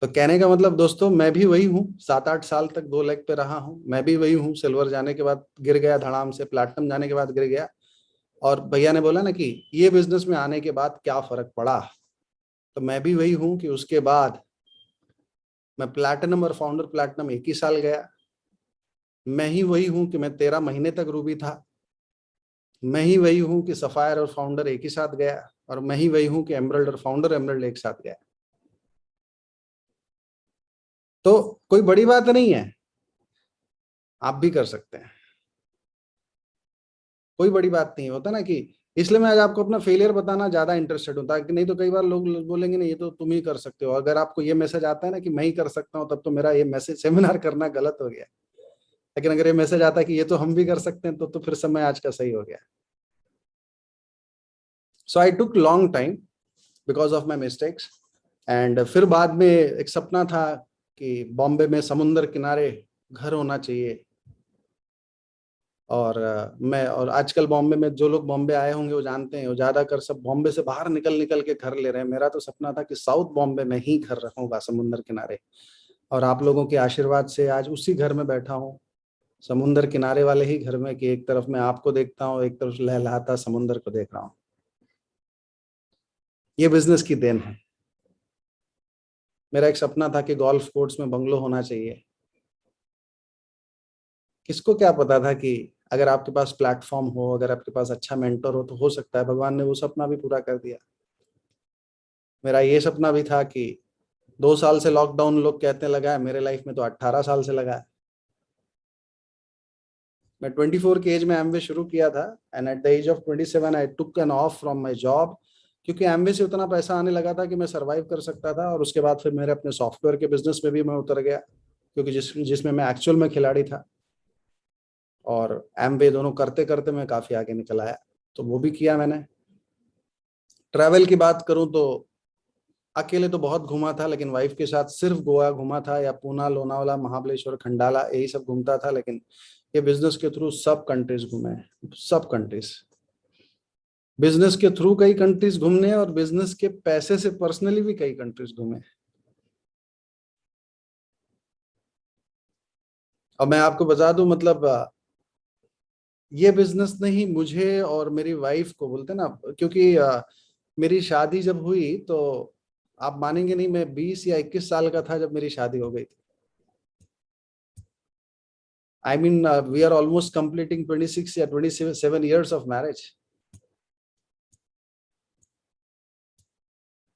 तो कहने का मतलब दोस्तों, मैं भी वही हूँ, 7-8 साल तक 2 लेग पे रहा हूँ। मैं भी वही हूँ, सिल्वर जाने के बाद गिर गया धड़ाम से, प्लैटिनम जाने के बाद गिर गया। और भैया ने बोला ना कि ये बिजनेस में आने के बाद क्या फर्क पड़ा, तो मैं भी वही हूँ कि उसके बाद मैं प्लैटिनम और फाउंडर प्लैटिनम एक ही साल गया। मैं ही वही हूँ कि मैं 13 महीने तक रूबी था। मैं ही वही हूँ कि सफायर और फाउंडर एक ही साथ गया। और मैं ही वही हूँ कि एमरल्ड और फाउंडर एमरल्ड एक साथ गया। तो कोई बड़ी बात नहीं है, आप भी कर सकते हैं। कोई बड़ी बात नहीं होता ना कि, इसलिए मैं आज आपको अपना फेलियर बताना ज्यादा इंटरेस्टेड हूँ, ताकि नहीं तो कई बार लोग बोलेंगे नहीं ये तो तुम ही कर सकते हो। अगर आपको ये मैसेज आता है ना कि मैं ही कर सकता हूँ, तब तो मेरा ये मैसेज सेमिनार करना गलत हो गया। लेकिन अगर ये मैसेज आता है कि ये तो हम भी कर सकते हैं, तो फिर समय आज का सही हो गया। So I took long time because of my mistakes. And फिर बाद में एक सपना था कि बॉम्बे में समुंदर किनारे घर होना चाहिए। और मैं, और आजकल बॉम्बे में जो लोग बॉम्बे आए होंगे वो जानते हैं, वो ज्यादातर सब बॉम्बे से बाहर निकल निकल के घर ले रहे हैं। मेरा तो सपना था कि साउथ बॉम्बे में ही घर रखूंगा, समुंदर किनारे। और आप लोगों के आशीर्वाद से आज उसी घर में बैठा हूँ, समुंदर किनारे वाले ही घर में, कि एक तरफ मैं आपको देखता हूँ, एक तरफ लहलहाता समुंदर को देख रहा हूँ। ये बिजनेस की देन है। मेरा एक सपना था कि गोल्फ कोर्स में बंगलो होना चाहिए। किसको क्या पता था कि अगर आपके पास प्लेटफॉर्म हो, अगर आपके पास अच्छा मेंटर हो, तो हो सकता है। भगवान ने वो सपना भी पूरा कर दिया। मेरा ये सपना भी था कि 2 साल से लॉकडाउन लोग कहते लगा है, मेरे लाइफ में तो 18 साल से लगा है। मैं 24 की एज में एमवे शुरू किया था, and at the age of 27 I took an off from my job, क्योंकि एमवे से उतना पैसा आने लगा था कि मैं सरवाइव कर सकता था। और उसके बाद फिर मेरे अपने सॉफ्टवेयर के बिजनेस में भी मैं उतर गया, क्योंकि जिसमें मैं एक्चुअल में खिलाड़ी था। और एमवे दोनों करते करते मैं काफी आगे निकल आया, तो वो भी किया मैंने। ट्रैवल की बात करूं तो अकेले तो बहुत घूमा था, लेकिन वाइफ के साथ सिर्फ गोवा घूमा था, या पूना, लोनावाला, महाबलेश्वर, खंडाला, यही सब घूमता था। लेकिन ये बिजनेस के थ्रू सब कंट्रीज घूमे हैं, सब कंट्रीज। बिजनेस के थ्रू कई कंट्रीज घूमने, और बिजनेस के पैसे से पर्सनली भी कई कंट्रीज घूमे। और मैं आपको बता दूं, मतलब ये बिजनेस ने ही मुझे और मेरी वाइफ को, बोलते ना, क्योंकि मेरी शादी जब हुई तो आप मानेंगे नहीं, मैं 20 या 21 साल का था जब मेरी शादी हो गई थी। I mean we are almost completing 26 या 27 ईयर्स ऑफ मैरिज।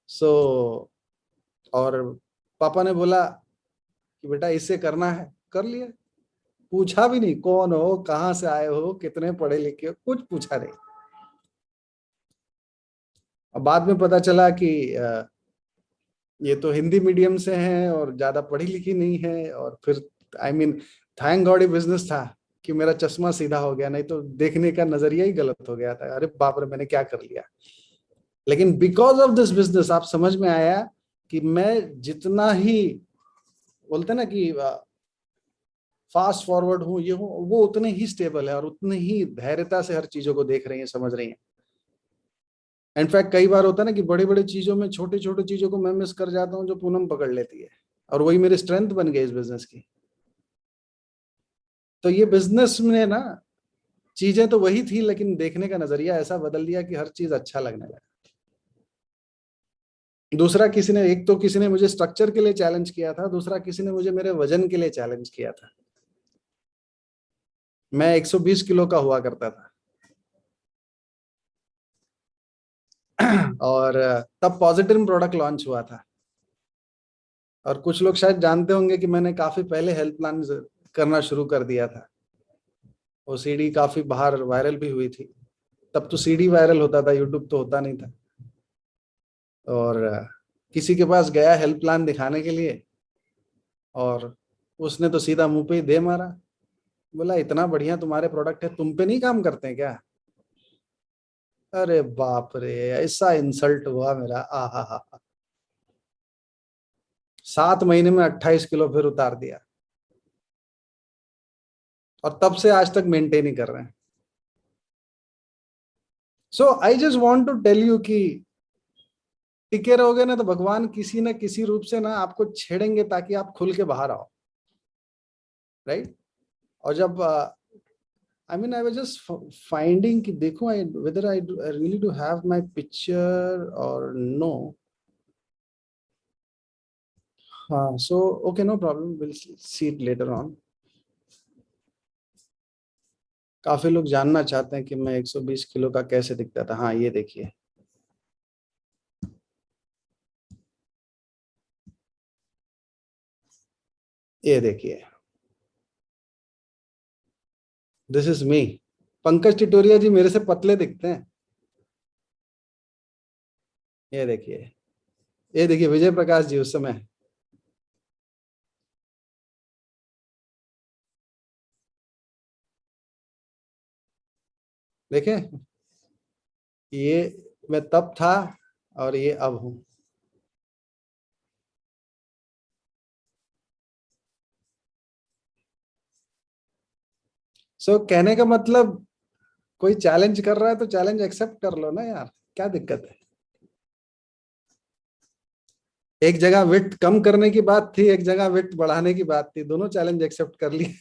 सो और पापा ने बोला कि बेटा इससे करना है, कर लिया। पूछा भी नहीं कौन हो, कहाँ से आए हो, कितने पढ़े लिखे हो, कुछ पूछा नहीं। और बाद में पता चला कि ये तो हिंदी मीडियम से हैं और ज्यादा पढ़ी लिखी नहीं है। और फिर आई मीन थैंक गॉड ये बिजनेस था कि मेरा चश्मा सीधा हो गया, नहीं तो देखने का नजरिया ही गलत हो गया था। अरे बाप रे, मैंने क्या कर लिया। लेकिन बिकॉज ऑफ दिस बिजनेस आप समझ में आया कि मैं जितना ही, बोलते ना कि फास्ट फॉरवर्ड हूँ, ये हूँ, वो उतने ही स्टेबल है और उतने ही धैर्यता से हर चीजों को देख रही है, समझ रही है। इनफैक्ट कई बार होता है ना कि बड़ी बड़ी चीजों में छोटी छोटी चीजों को मैं मिस कर जाता हूँ, जो पूनम पकड़ लेती है। और वही मेरी स्ट्रेंथ बन गई इस बिजनेस की। तो ये बिजनेस में ना, चीजें तो वही थी, लेकिन देखने का नजरिया ऐसा बदल दिया कि हर चीज अच्छा लगने लगा। दूसरा, किसी ने, एक तो किसी ने मुझे स्ट्रक्चर के लिए चैलेंज किया था, दूसरा किसी ने मुझे मेरे वजन के लिए चैलेंज किया था। मैं 120 किलो का हुआ करता था। और तब पॉजिटिव प्रोडक्ट लॉन्च हुआ था। और कुछ लोग शायद जानते होंगे कि मैंने काफी पहले हेल्थ प्लान करना शुरू कर दिया था। वो सीडी काफी बाहर वायरल भी हुई थी। तब तो सीडी वायरल होता था, यूट्यूब तो होता नहीं था। और किसी के पास गया हेल्थ प्लान दिखाने के लिए, और उसने तो सीधा मुंह पे ही दे मारा। बोला इतना बढ़िया तुम्हारे प्रोडक्ट है, तुम पे नहीं काम करते हैं क्या? अरे बाप रे, ऐसा इंसल्ट हुआ मेरा, आ हा। 7 महीने में 28 किलो फिर उतार दिया। और तब से आज तक मेंटेन ही कर रहे हैं। So I just want to tell you कि टिके रहोगे ना, तो भगवान किसी न किसी रूप से ना आपको छेड़ेंगे, ताकि आप खुल के बाहर आओ, राइट। और जब I mean I was just finding कि देखो, I whether I really do have my picture और नो। हाँ, so okay, no problem, will see it later on. काफी लोग जानना चाहते हैं कि मैं 120 किलो का कैसे दिखता था। हाँ, ये देखिए, ये देखिए, दिस इज मी। पंकज टिटोरिया जी मेरे से पतले दिखते हैं। ये देखिए, ये देखिए विजय प्रकाश जी उस समय। देखें, ये मैं तब था और ये अब हूं। सो कहने का मतलब, कोई चैलेंज कर रहा है तो चैलेंज एक्सेप्ट कर लो ना यार, क्या दिक्कत है। एक जगह वेट कम करने की बात थी, एक जगह वेट बढ़ाने की बात थी, दोनों चैलेंज एक्सेप्ट कर लिए।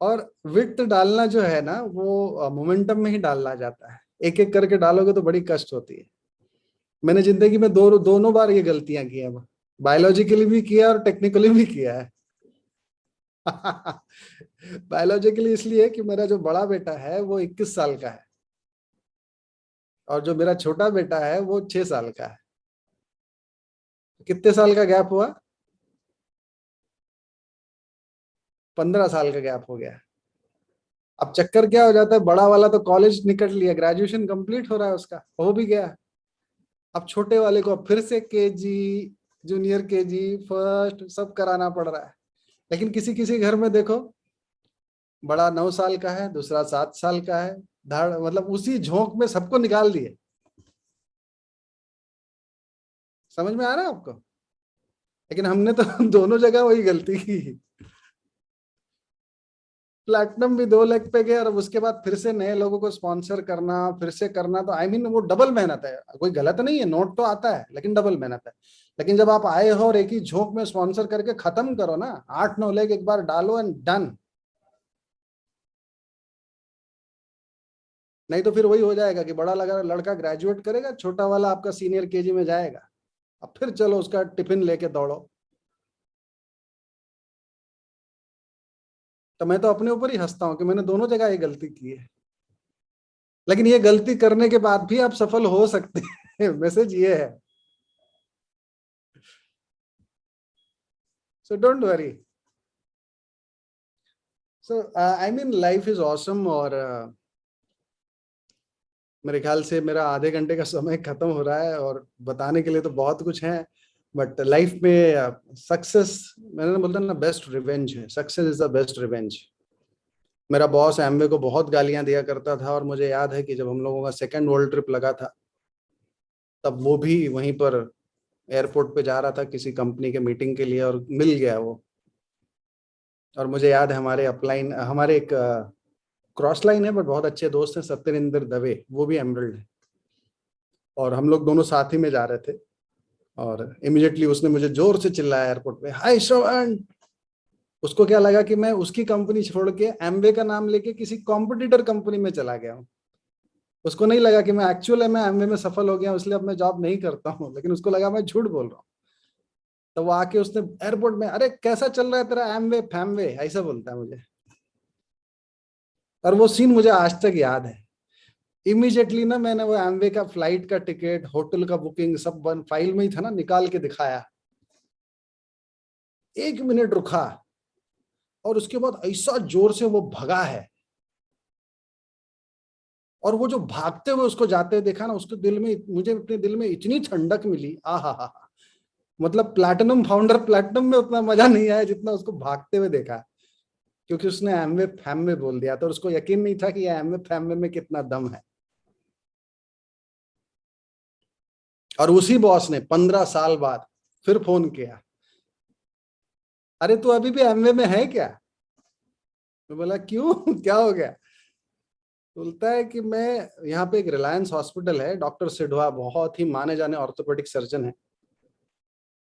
और विड्थ डालना जो है ना वो मोमेंटम में ही डालना जाता है, एक एक करके डालोगे तो बड़ी कष्ट होती है। मैंने जिंदगी में दोनों बार ये गलतियां की हैं, बायोलॉजिकली भी किया और टेक्निकली भी किया है। बायोलॉजिकली इसलिए कि मेरा जो बड़ा बेटा है वो 21 साल का है और जो मेरा छोटा बेटा है वो 6 साल का है। कितने साल का गैप हुआ? 15 साल का गैप हो गया। अब चक्कर क्या हो जाता है, बड़ा वाला तो कॉलेज निकल लिया, ग्रेजुएशन कंप्लीट हो रहा है उसका, हो भी गया। अब छोटे वाले को फिर से केजी, जूनियर केजी, फर्स्ट सब कराना पड़ रहा है। लेकिन किसी किसी घर में देखो, बड़ा 9 साल का है, दूसरा 7 साल का है, धाड़ मतलब उसी झोंक में सबको निकाल दिए। समझ में आ रहा है आपको? लेकिन हमने तो दोनों जगह वही गलती की। प्लैटिनम भी 2 लाख पे गए और उसके बाद फिर से नए लोगों को स्पॉन्सर करना, फिर से करना, तो आई मीन वो डबल मेहनत है। कोई गलत नहीं है, नोट तो आता है लेकिन डबल मेहनत है। लेकिन जब आप आए हो और एक ही झोंक में स्पॉन्सर करके खत्म करो ना, 8-9 लाख एक बार डालो एंड डन। नहीं तो फिर वही हो जाएगा कि बड़ा लगा लड़का ग्रेजुएट करेगा, छोटा वाला आपका सीनियर केजी में जाएगा, अब फिर चलो उसका टिफिन लेके दौड़ो। तो मैं तो अपने ऊपर ही हंसता हूं कि मैंने दोनों जगह ये गलती की है। लेकिन ये गलती करने के बाद भी आप सफल हो सकते हैं। मैसेज ये है, so don't worry. So I mean life is awesome. और मेरे ख्याल से मेरा आधे घंटे का समय खत्म हो रहा है और बताने के लिए तो बहुत कुछ है। बट लाइफ में सक्सेस, मैंने बोलता ना, बेस्ट रिवेंज है। Success is the best revenge. मेरा बॉस एमवे को बहुत गालियां दिया करता था और मुझे याद है कि जब हम लोगों का सेकंड वर्ल्ड ट्रिप लगा था, तब वो भी वहीं पर एयरपोर्ट पे जा रहा था किसी कंपनी के मीटिंग के लिए और मिल गया वो। और मुझे याद है हमारे अपलाइन, हमारे एक क्रॉस लाइन है बट बहुत अच्छे दोस्त हैं, सत्येंद्र दवे, वो भी एमरल्ड है। और हम लोग दोनों साथ ही में जा रहे थे और इमिडिएटली उसने मुझे जोर से चिल्लाया एयरपोर्ट पे, हाय श्रवण। उसको क्या लगा कि मैं उसकी कंपनी छोड़ के एमवे का नाम लेके किसी कॉम्पिटिटर कंपनी में चला गया हूँ। उसको नहीं लगा कि मैं एक्चुअल में एमवे में सफल हो गया हूँ, इसलिए अब मैं जॉब नहीं करता हूँ, लेकिन उसको लगा मैं झूठ बोल रहा हूँ। तो वो आके उसने एयरपोर्ट में, अरे कैसा चल रहा है तेरा एमवे फैमवे, ऐसा बोलता है मुझे। और वो सीन मुझे आज तक याद है। इमीडिएटली ना मैंने वो एमवे का फ्लाइट का टिकट, होटल का बुकिंग सब बन फाइल में ही था ना, निकाल के दिखाया। 1 मिनट रुका और उसके बाद ऐसा जोर से वो भगा है। और वो जो भागते हुए उसको जाते हुए देखा ना, उसके दिल में, मुझे अपने दिल में इतनी ठंडक मिली, आहा। मतलब प्लैटिनम फाउंडर प्लैटिनम में उतना मजा नहीं आया जितना उसको भागते हुए देखा। क्योंकि उसने एमवे फैमवे बोल दिया तो उसको यकीन नहीं था कि एमवे फैमवे में कितना दम है। और उसी बॉस ने 15 साल बाद फिर फोन किया, अरे तू अभी भी एमवे में है क्या? मैं बोला क्यों, क्या हो गया? बोलता है कि मैं यहाँ पे, एक रिलायंस हॉस्पिटल है, डॉक्टर सिढ़वा बहुत ही माने जाने ऑर्थोपेडिक सर्जन है।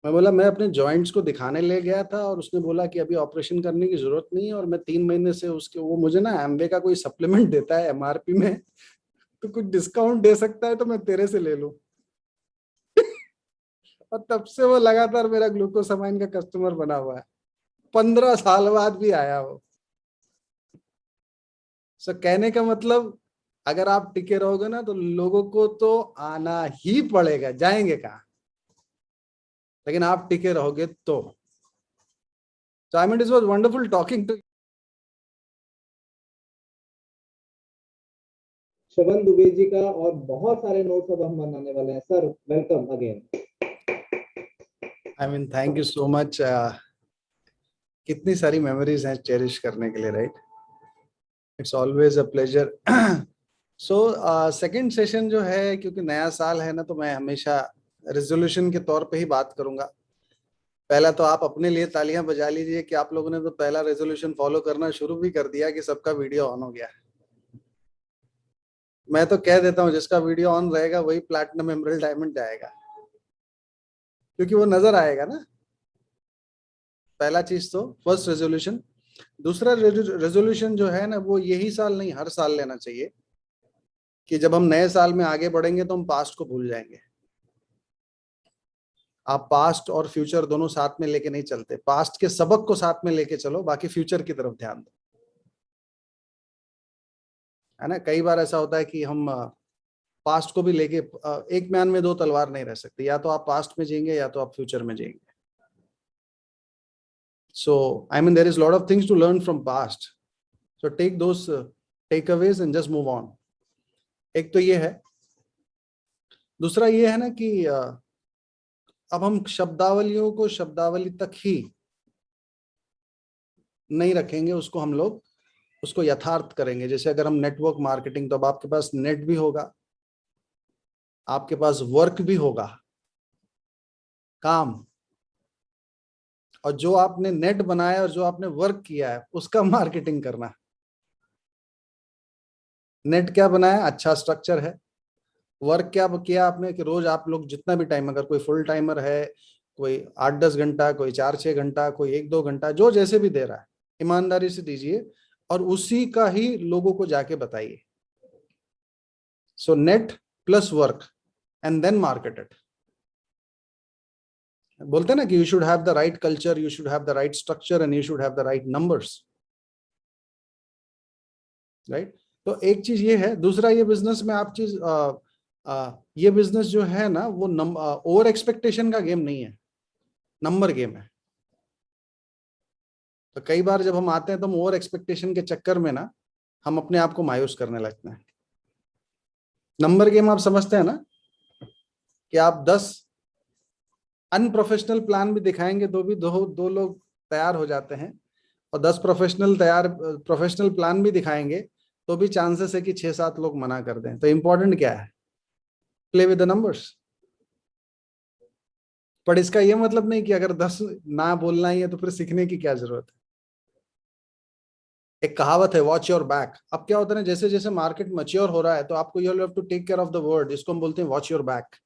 मैं बोला मैं अपने जॉइंट्स को दिखाने ले गया था और उसने बोला कि अभी ऑपरेशन करने की जरूरत नहीं है, और मैं 3 महीने से उसके, वो मुझे ना एमवे का कोई सप्लीमेंट देता है एमआरपी में, तो कुछ डिस्काउंट दे सकता है तो मैं तेरे से ले लूं। और तब से वो लगातार मेरा ग्लूकोसामाइन का कस्टमर बना हुआ है। 15 साल बाद भी आया वो। सो कहने का मतलब, अगर आप टिके रहोगे ना तो लोगों को तो आना ही पड़ेगा, जाएंगे कहाँ? लेकिन आप टिके रहोगे तो। So I mean, it was wonderful talking to श्रवण दुबे जी का, और बहुत सारे नोट्स अब हम बनाने वाले हैं। Sir welcome again. I mean, thank you so much. कितनी सारी मेमोरीज हैं चेरिश करने के लिए, right? It's always a pleasure. So second session जो है, क्योंकि नया साल है ना, तो मैं हमेशा रेजोल्यूशन के तौर पे ही बात करूंगा। पहला तो आप अपने लिए तालियां बजा लीजिए कि आप लोगों ने तो पहला रेजोल्यूशन फॉलो करना शुरू भी कर दिया कि सबका वीडियो ऑन हो गया। मैं तो कह देता हूँ जिसका वीडियो ऑन रहेगा वही प्लैटिनम एमरल्ड डायमंड जाएगा, क्योंकि वो नजर आएगा ना। पहला चीज तो फर्स्ट रेजोल्यूशन। दूसरा रेजोल्यूशन जो है ना, वो यही साल नहीं, हर साल लेना चाहिए कि जब हम नए साल में आगे बढ़ेंगे तो हम पास्ट को भूल जाएंगे। आप पास्ट और फ्यूचर दोनों साथ में लेके नहीं चलते, पास्ट के सबक को साथ में लेके चलो, बाकी फ्यूचर की तरफ ध्यान दो, है ना। कई बार ऐसा होता है कि हम पास्ट को भी लेके, एक म्यान में दो तलवार नहीं रह सकती, या तो आप पास्ट में जिएंगे या तो आप फ्यूचर में जिएंगे। So, I mean, there is a lot of things to learn from past. So take those takeaways and just move on. एक तो ये है। दूसरा ये है ना कि अब हम शब्दावलियों को शब्दावली तक ही नहीं रखेंगे, उसको हम लोग उसको यथार्थ करेंगे। जैसे अगर हम नेटवर्क मार्केटिंग, तो अब आपके पास नेट भी होगा, आपके पास वर्क भी होगा, काम, और जो आपने नेट बनाया और जो आपने वर्क किया है उसका मार्केटिंग करना। नेट क्या बनाया, अच्छा स्ट्रक्चर है। वर्क क्या किया आपने कि रोज आप लोग जितना भी टाइम, अगर कोई फुल टाइमर है, कोई 8-10 घंटा, कोई 4-6 घंटा, कोई 1-2 घंटा, जो जैसे भी दे रहा है, ईमानदारी से दीजिए और उसी का ही लोगों को जाके बताइए। So net plus work and then market it. बोलते हैं ना कि you should have the right culture, you should have the right structure and you should have the right numbers, right. तो एक चीज ये है। दूसरा, ये बिजनेस में आप चीज ये बिजनेस जो है ना, वो ओवर एक्सपेक्टेशन का गेम नहीं है, नंबर गेम है। तो कई बार जब हम आते हैं तो हम ओवर एक्सपेक्टेशन के चक्कर में ना हम अपने आप को मायूस करने लगते हैं। नंबर गेम आप समझते हैं ना, कि आप 10 अनप्रोफेशनल प्लान भी दिखाएंगे तो भी दो लोग तैयार हो जाते हैं, और 10 प्रोफेशनल प्लान भी दिखाएंगे तो भी चांसेस है कि 6-7 लोग मना कर दें। तो इंपॉर्टेंट क्या है, प्ले विद द नंबर्स। पर इसका यह मतलब नहीं कि अगर 10 ना बोलना ही है तो फिर सीखने की क्या जरूरत है। एक कहावत है, वॉच योर बैक। अब क्या होता है ना, जैसे जैसे मार्केट मैच्योर हो रहा है तो आपको you have to take care of the word, जिसको हम बोलते हैं watch your back.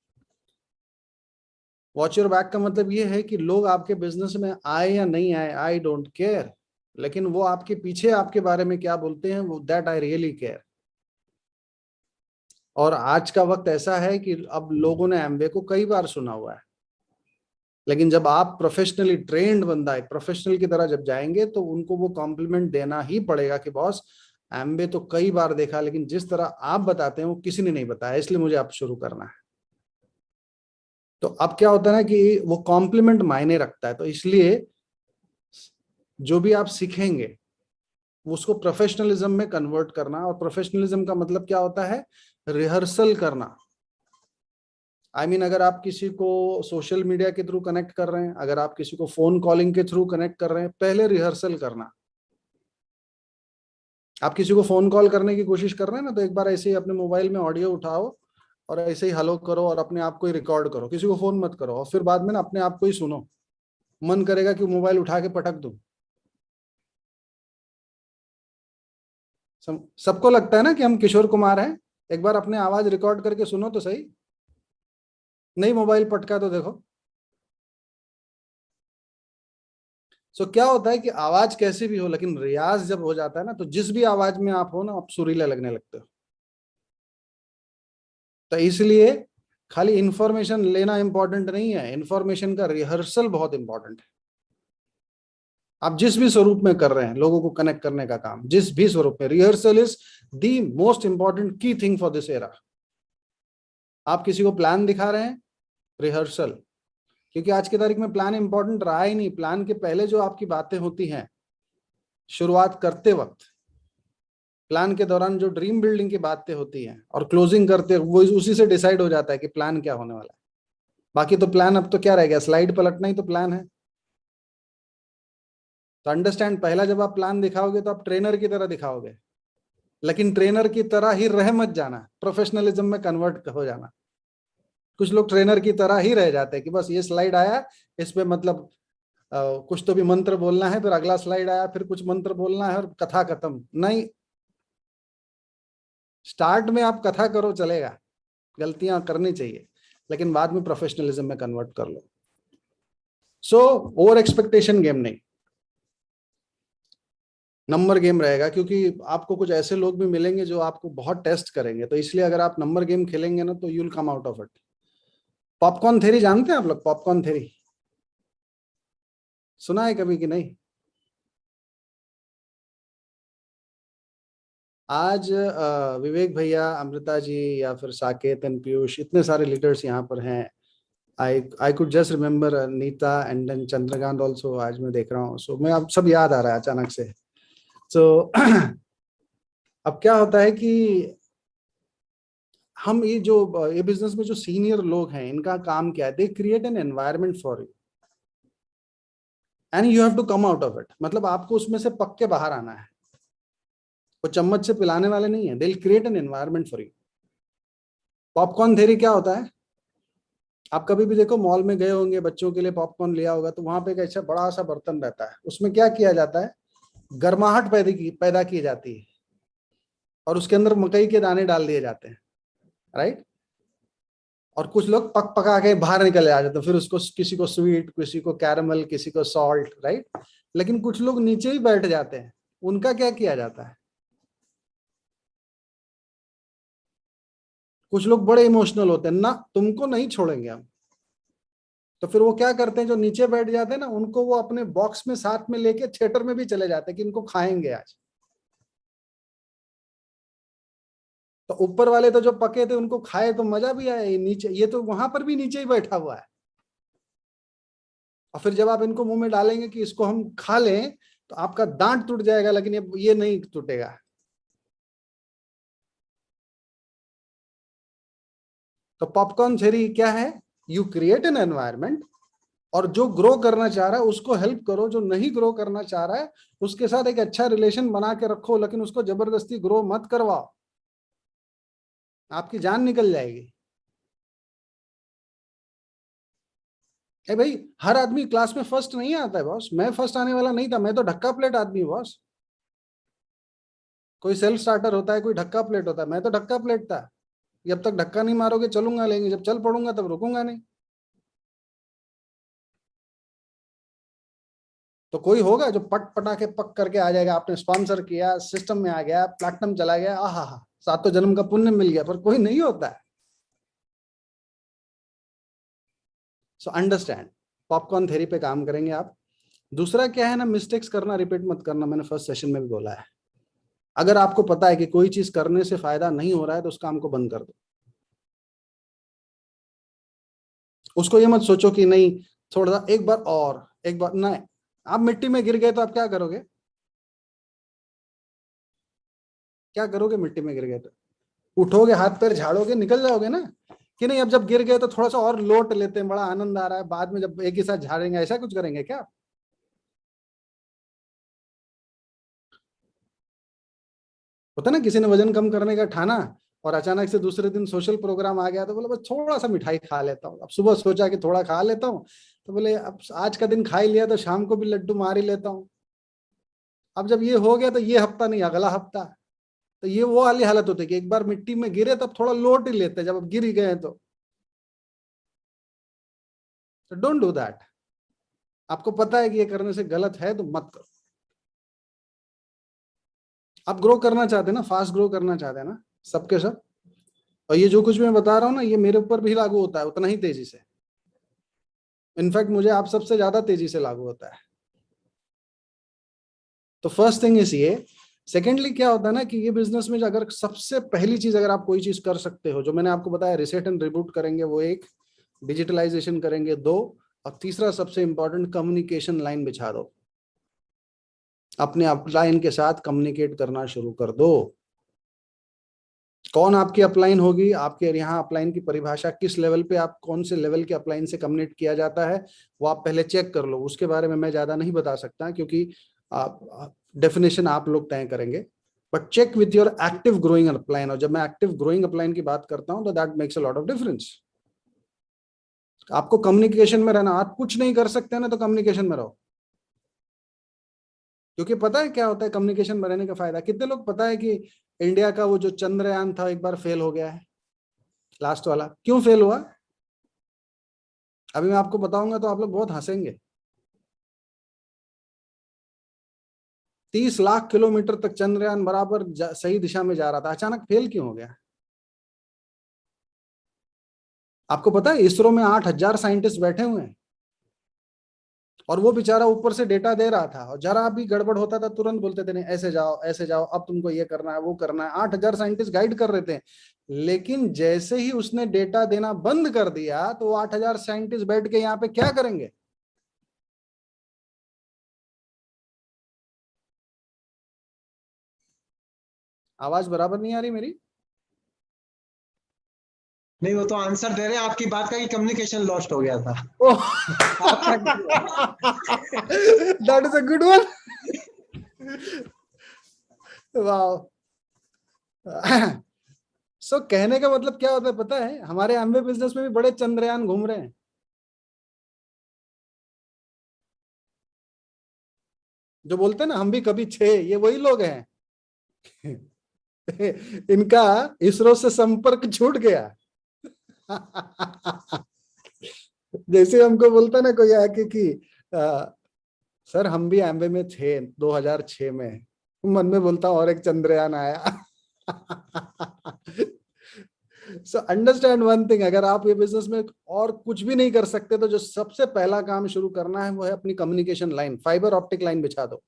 Watch your back का मतलब ये है कि लोग आपके बिजनेस में आए या नहीं आए, आई डोंट केयर, लेकिन वो आपके पीछे आपके बारे में क्या बोलते हैं, वो दैट आई रियली केयर। और आज का वक्त ऐसा है कि अब लोगों ने एम्वे को कई बार सुना हुआ है, लेकिन जब आप प्रोफेशनली ट्रेंड बंदा, एक प्रोफेशनल की तरह जब जाएंगे तो उनको वो कॉम्प्लीमेंट देना ही पड़ेगा कि बॉस, एम्वे तो कई बार देखा, लेकिन जिस तरह आप बताते हैं वो किसी ने नहीं बताया, इसलिए मुझे आप शुरू करना है। तो अब क्या होता है ना कि वो कॉम्प्लीमेंट मायने रखता है। तो इसलिए जो भी आप सीखेंगे उसको प्रोफेशनलिज्म में कन्वर्ट करना। और प्रोफेशनलिज्म का मतलब क्या होता है, रिहर्सल करना। आई मीन, अगर आप किसी को सोशल मीडिया के थ्रू कनेक्ट कर रहे हैं, अगर आप किसी को फोन कॉलिंग के थ्रू कनेक्ट कर रहे हैं, पहले रिहर्सल करना। आप किसी को फोन कॉल करने की कोशिश कर रहे हैं ना, तो एक बार ऐसे ही अपने मोबाइल में ऑडियो उठाओ और ऐसे ही हेलो करो और अपने आप को ही रिकॉर्ड करो, किसी को फोन मत करो, और फिर बाद में ना अपने आप को ही सुनो। मन करेगा कि मोबाइल उठा के पटक दूं। सबको लगता है ना कि हम किशोर कुमार हैं, एक बार अपने आवाज रिकॉर्ड करके सुनो तो सही। नहीं मोबाइल पटका तो देखो। सो क्या होता है कि आवाज कैसी भी हो, लेकिन रियाज जब हो जाता है ना, तो जिस भी आवाज में आप हो ना, आप सुरीले लगने लगते हो। तो इसलिए खाली इंफॉर्मेशन लेना इंपॉर्टेंट नहीं है, इंफॉर्मेशन का रिहर्सल बहुत इंपॉर्टेंट है। आप जिस भी स्वरूप में कर रहे हैं, लोगों को कनेक्ट करने का काम, जिस भी स्वरूप में, rehearsal is the most important key thing for this era. आप किसी को प्लान दिखा रहे हैं, रिहर्सल। क्योंकि आज की तारीख में प्लान इंपॉर्टेंट रहा ही नहीं। प्लान के पहले जो आपकी बातें होती हैं शुरुआत करते वक्त, प्लान के दौरान जो ड्रीम बिल्डिंग की बातें होती हैं, और क्लोजिंग करते वो उसी से डिसाइड हो जाता है कि प्लान क्या होने वाला है। बाकी तो प्लान अब तो क्या रह गया, स्लाइड पलटना ही तो प्लान है। तो अंडरस्टैंड, पहला जब आप प्लान दिखाओगे तो आप ट्रेनर की तरह दिखाओगे, लेकिन ट्रेनर की तरह ही रह मत जाना, प्रोफेशनलिज्म में कन्वर्ट हो जाना। कुछ लोग ट्रेनर की तरह ही रह जाते हैं कि बस ये स्लाइड आया, इस पे मतलब कुछ तो भी मंत्र बोलना है, फिर अगला स्लाइड आया, फिर कुछ मंत्र बोलना है और कथा खत्म। नहीं, स्टार्ट में आप कथा करो चलेगा, गलतियां करनी चाहिए, लेकिन बाद में प्रोफेशनलिज्म में कन्वर्ट कर लो। सो ओवर एक्सपेक्टेशन गेम नहीं। नंबर गेम रहेगा, क्योंकि आपको कुछ ऐसे लोग भी मिलेंगे जो आपको बहुत टेस्ट करेंगे, तो इसलिए अगर आप नंबर गेम खेलेंगे ना तो you will come out of it. Popcorn theory जानते हैं आप लोग? पॉपकॉर्न थ्योरी सुना है कभी कि नहीं? आज विवेक भैया, अमृता जी, या फिर साकेत एंड पीयूष, इतने सारे लीडर्स यहाँ पर हैं। I could just remember Neeta and then Chandrakant also, आज मैं देख रहा हूँ। सो मैं अब सब याद आ रहा है अचानक से। सो अब क्या होता है कि हम ये बिजनेस में जो सीनियर लोग हैं, इनका काम क्या है? They create an environment for you and you have to come out of it. मतलब आपको उसमें से पक के बाहर आना है। वो चम्मच से पिलाने वाले नहीं है, they will create an environment for you. Popcorn theory क्या होता है? आप कभी भी देखो, मॉल में गए होंगे, बच्चों के लिए पॉपकॉर्न लिया होगा, तो वहां पे एक ऐसा बड़ा सा बर्तन रहता है, उसमें क्या किया जाता है? गर्माहट पैदा की जाती है, और उसके अंदर मकई के दाने डाल दिए जाते हैं, राइट? और कुछ लोग पक पका के बाहर निकल आ जाते हैं, फिर उसको किसी को स्वीट, किसी को कैरमल, किसी को सॉल्ट, राइट? लेकिन कुछ लोग नीचे ही बैठ जाते हैं, उनका क्या किया जाता है? कुछ लोग बड़े इमोशनल होते हैं ना, तुमको नहीं छोड़ेंगे हम। तो फिर वो क्या करते हैं, जो नीचे बैठ जाते हैं ना, उनको वो अपने बॉक्स में साथ में लेके थिएटर में भी चले जाते हैं कि इनको खाएंगे आज। तो ऊपर वाले तो जो पके थे उनको खाए तो मजा भी आया, ये नीचे, ये तो वहां पर भी नीचे ही बैठा हुआ है। और फिर जब आप इनको मुंह में डालेंगे कि इसको हम खा लें, तो आपका दांत टूट जाएगा, लेकिन ये नहीं टूटेगा। तो पॉपकॉर्न थ्योरी क्या है? यू क्रिएट एन एनवायरनमेंट, और जो ग्रो करना चाह रहा है उसको हेल्प करो, जो नहीं ग्रो करना चाह रहा है उसके साथ एक अच्छा रिलेशन बना के रखो, लेकिन उसको जबरदस्ती ग्रो मत करवाओ, आपकी जान निकल जाएगी। ए भाई, हर आदमी क्लास में फर्स्ट नहीं आता है बॉस। मैं फर्स्ट आने वाला नहीं था, मैं तो ढक्का प्लेट आदमी हूं बॉस। कोई सेल्फ स्टार्टर होता है, कोई ढक्का प्लेट होता है, मैं तो ढक्का प्लेट था। जब तक धक्का नहीं मारोगे चलूंगा, लेंगे जब चल पड़ूंगा तब रुकूंगा नहीं। तो कोई होगा जो पट पटा के पक करके आ जाएगा, आपने स्पॉन्सर किया, सिस्टम में आ गया, प्लैटिनम चला गया, आहा हा, सातों जन्म का पुण्य मिल गया, पर कोई नहीं होता है। सो अंडरस्टैंड, पॉपकॉर्न थ्योरी पे काम करेंगे आप। दूसरा क्या है ना, मिस्टेक्स करना रिपीट मत करना, मैंने फर्स्ट सेशन में भी बोला है। अगर आपको पता है कि कोई चीज करने से फायदा नहीं हो रहा है तो उस काम को बंद कर दो। उसको ये मत सोचो कि नहीं, थोड़ा सा एक बार और, एक बार नहीं। आप मिट्टी में गिर गए तो आप क्या करोगे? क्या करोगे मिट्टी में गिर गए तो? उठोगे, हाथ पैर झाड़ोगे, निकल जाओगे ना? कि नहीं, अब जब गिर गए तो थोड़ा सा और लोट लेते हैं, बड़ा आनंद आ रहा है, बाद में जब एक ही साथ झाड़ेंगे, ऐसा कुछ करेंगे क्या? होता ना, किसी ने वजन कम करने का ठाना, और अचानक से दूसरे दिन सोशल प्रोग्राम आ गया, तो बोले बस थोड़ा सा मिठाई खा लेता हूँ, अब सुबह सोचा कि थोड़ा खा लेता हूँ, तो बोले अब आज का दिन खा ही लिया तो शाम को भी लड्डू मार ही लेता हूँ। अब जब ये हो गया तो ये हफ्ता नहीं, अगला हफ्ता। तो ये वो वाली हालत होती है कि एक बार मिट्टी में गिरे तब थोड़ा लोट ही लेते हैं, जब अब गिर ही गए तो डोंट डू दैट। आपको पता है कि ये करने से गलत है तो मत करो। आप ग्रो करना चाहते हैं ना, फास्ट ग्रो करना चाहते हैं ना, सबके सब। और ये जो कुछ मैं बता रहा हूँ ना, ये मेरे ऊपर भी लागू होता है उतना ही तेजी से। इनफैक्ट मुझे आप सबसे ज्यादा तेजी से लागू होता है। तो फर्स्ट थिंग इज ये। सेकेंडली क्या होता है ना कि ये बिजनेस में अगर सबसे पहली चीज, अगर आप कोई चीज कर सकते हो, जो मैंने आपको बताया, रिसेट एंड रिबूट करेंगे वो एक, डिजिटलाइजेशन करेंगे दो, और तीसरा सबसे इंपॉर्टेंट, कम्युनिकेशन लाइन बिछा दो। अपने अपलाइन के साथ कम्युनिकेट करना शुरू कर दो। कौन आपकी अपलाइन होगी? आपके यहाँ अपलाइन की परिभाषा किस लेवल पे, आप कौन से लेवल के अपलाइन से कम्युनिकेट किया जाता है, वो आप पहले चेक कर लो। उसके बारे में मैं ज्यादा नहीं बता सकता, क्योंकि आप डेफिनेशन आप लोग तय करेंगे। But check with your active growing upline, और जब मैं एक्टिव ग्रोइंग अपलाइन की बात करता हूं तो that makes a lot of difference. आपको कम्युनिकेशन में रहना, आप कुछ नहीं कर सकते ना तो कम्युनिकेशन में रहो। क्योंकि पता है क्या होता है कम्युनिकेशन में रहने का फायदा? कितने लोग पता है कि इंडिया का वो जो चंद्रयान था एक बार फेल हो गया है, लास्ट वाला? क्यों फेल हुआ? अभी मैं आपको बताऊंगा तो आप लोग बहुत हंसेंगे। 30 लाख किलोमीटर तक चंद्रयान बराबर सही दिशा में जा रहा था, अचानक फेल क्यों हो गया? आपको पता है इसरो में 8,000 साइंटिस्ट बैठे हुए हैं और वो बेचारा ऊपर से डेटा दे रहा था, और जरा भी गड़बड़ होता था तुरंत बोलते थे नहीं ऐसे जाओ, अब तुमको ये करना है वो करना है। 8,000 साइंटिस्ट गाइड कर रहे थे, लेकिन जैसे ही उसने डेटा देना बंद कर दिया तो 8,000 साइंटिस्ट बैठ के यहाँ पे क्या करेंगे? आवाज बराबर नहीं आ रही मेरी? नहीं, वो तो आंसर दे रहे हैं आपकी बात का कि कम्युनिकेशन लॉस्ट हो गया था। That is a good one. Wow. So कहने का मतलब क्या होता है पता है? हमारे एमवे बिजनेस में भी बड़े चंद्रयान घूम रहे हैं। जो बोलते हैं ना हम भी कभी थे, ये वही लोग हैं। इनका इसरो से संपर्क छूट गया। जैसे हमको बोलता है ना कोई आके कि सर हम भी एमवे में थे 2006 में, मन में बोलता हूं और एक चंद्रयान आया। सो अंडरस्टैंड वन थिंग, अगर आप ये बिजनेस में और कुछ भी नहीं कर सकते तो जो सबसे पहला काम शुरू करना है वो है अपनी communication line, fibre optic line बिछा दो।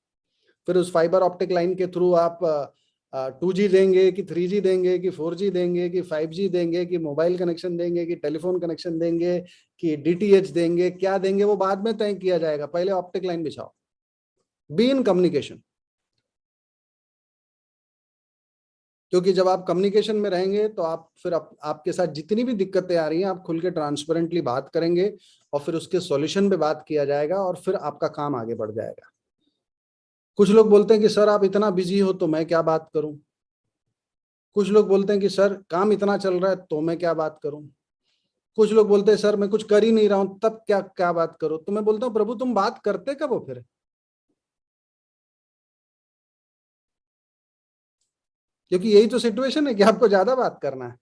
फिर उस फाइबर ऑप्टिक लाइन के थ्रू आप 2G देंगे कि 3G देंगे कि 4G देंगे कि 5G देंगे कि मोबाइल कनेक्शन देंगे कि टेलीफोन कनेक्शन देंगे कि DTH देंगे, क्या देंगे वो बाद में तय किया जाएगा, पहले ऑप्टिक लाइन बिछाओ। बी इन कम्युनिकेशन, क्योंकि जब आप कम्युनिकेशन में रहेंगे तो आप फिर आपके साथ जितनी भी दिक्कतें आ रही हैं आप खुल के ट्रांसपेरेंटली बात करेंगे और फिर उसके सॉल्यूशन पे बात किया जाएगा और फिर आपका काम आगे बढ़ जाएगा। कुछ लोग बोलते हैं कि सर आप इतना बिजी हो तो मैं क्या बात करूं। कुछ लोग बोलते हैं कि सर काम इतना चल रहा है तो मैं क्या बात करूं। कुछ लोग बोलते हैं सर मैं कुछ कर ही नहीं रहा हूं तब क्या क्या बात करो। तो मैं बोलता हूं प्रभु तुम बात करते कब हो फिर? क्योंकि यही तो सिचुएशन है कि आपको ज्यादा बात करना है।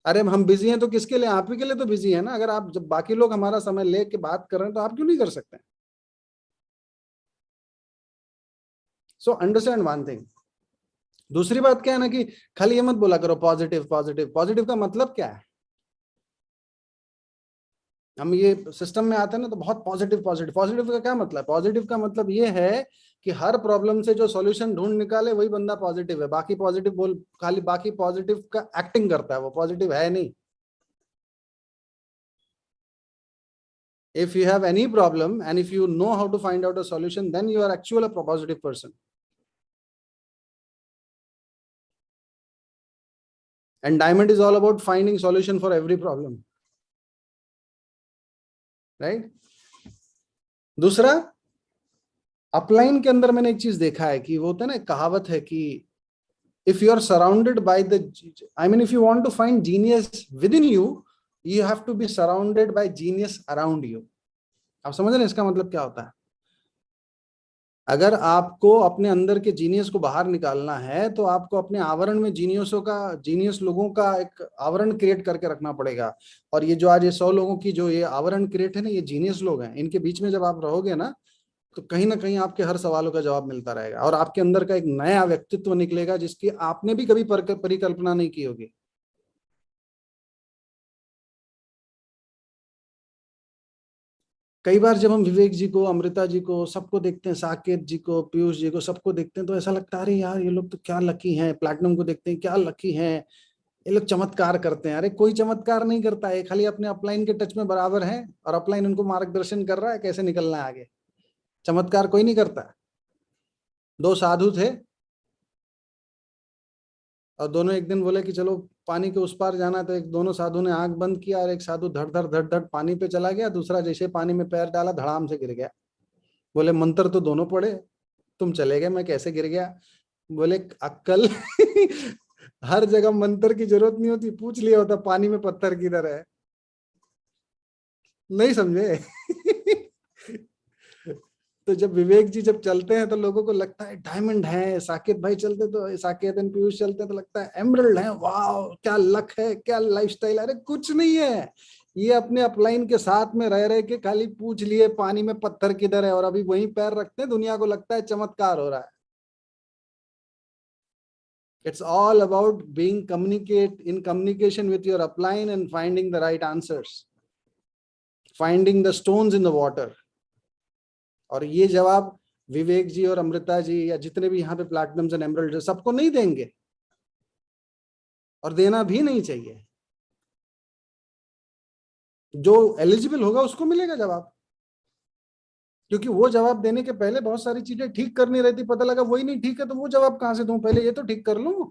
अरे हम बिजी हैं तो किसके लिए? आप ही के लिए तो बिजी है ना। अगर आप जब बाकी लोग हमारा समय लेके बात कर रहे हैं तो आप क्यों नहीं कर सकते? So understand one thing. दूसरी बात क्या है ना कि खाली ये मत बोला करो पॉजिटिव पॉजिटिव पॉजिटिव का मतलब क्या है? हम ये सिस्टम में आते हैं ना तो बहुत पॉजिटिव पॉजिटिव पॉजिटिव का क्या मतलब? पॉजिटिव का मतलब ये है कि हर प्रॉब्लम से जो सॉल्यूशन ढूंढ निकाले वही बंदा पॉजिटिव है। बाकी पॉजिटिव बोल, खाली बाकी पॉजिटिव का एक्टिंग करता है, वो पॉजिटिव है नहीं। If you have any problem and if you know how to find out a solution, then you are actually a positive person. And diamond is all about finding solution for every problem, right? दूसरा, upline के अंदर मैंने एक चीज देखा है कि वो होता है ना, कहावत है कि if you are surrounded by the, I mean if you want to find genius within you, you have to be surrounded by genius around you. आप समझ रहे हैं इसका मतलब क्या होता है? अगर आपको अपने अंदर के जीनियस को बाहर निकालना है तो आपको अपने आवरण में जीनियस लोगों का एक आवरण क्रिएट करके रखना पड़ेगा। और ये जो आज ये 100 लोगों की जो ये आवरण क्रिएट है ना, ये जीनियस लोग हैं। इनके बीच में जब आप रहोगे ना तो कहीं ना कहीं आपके हर सवालों का जवाब मिलता रहेगा और आपके अंदर का एक नया व्यक्तित्व निकलेगा जिसकी आपने भी कभी परिकल्पना नहीं की होगी। कई बार जब हम विवेक जी को, अमृता जी को, सबको देखते हैं, साकेत जी को, पीयूष जी को, सबको देखते हैं तो ऐसा लगता है अरे यार ये लोग तो क्या लकी हैं। प्लैटिनम को देखते हैं क्या लकी हैं, ये लोग चमत्कार करते हैं। अरे कोई चमत्कार नहीं करता है, खाली अपने अपलाइन के टच में बराबर है और अपलाइन उनको मार्गदर्शन कर रहा है कैसे निकलना है आगे। चमत्कार कोई नहीं करता। 2 साधु थे और दोनों एक दिन बोले कि चलो पानी के उस पार जाना। तो एक दोनों साधु ने आंख बंद किया और एक साधु धड़ धड़ धड़ धड़ पानी पे चला गया, दूसरा जैसे पानी में पैर डाला धड़ाम से गिर गया। बोले मंत्र तो दोनों पढ़े, तुम चले गए, मैं कैसे गिर गया? बोले अक्कल हर जगह मंत्र की जरूरत नहीं होती, पूछ लिया होता पानी में पत्थर किधर है। नहीं समझे? तो जब विवेक जी जब चलते हैं तो लोगों को लगता है डायमंड है, साकेत भाई चलते तो साकेत एंड पीयूष चलते हैं तो लगता है एमरल्ड है, वाह क्या लक है, क्या लाइफस्टाइल। अरे कुछ नहीं है, ये अपने अपलाइन के साथ में रह रहे के खाली पूछ लिए पानी में पत्थर किधर है और अभी वहीं पैर रखते हैं, दुनिया को लगता है चमत्कार हो रहा है। It's all about being in communication with your upline and finding the right answers, finding the stones in the water. और ये जवाब विवेक जी और अमृता जी या जितने भी यहाँ पे प्लैटिनम्स एंड एमरल्ड सबको नहीं देंगे और देना भी नहीं चाहिए। जो एलिजिबल होगा उसको मिलेगा जवाब, क्योंकि वो जवाब देने के पहले बहुत सारी चीजें ठीक करनी रहती, पता लगा वही नहीं ठीक है तो वो जवाब कहां से दूं, पहले ये तो ठीक कर लूं।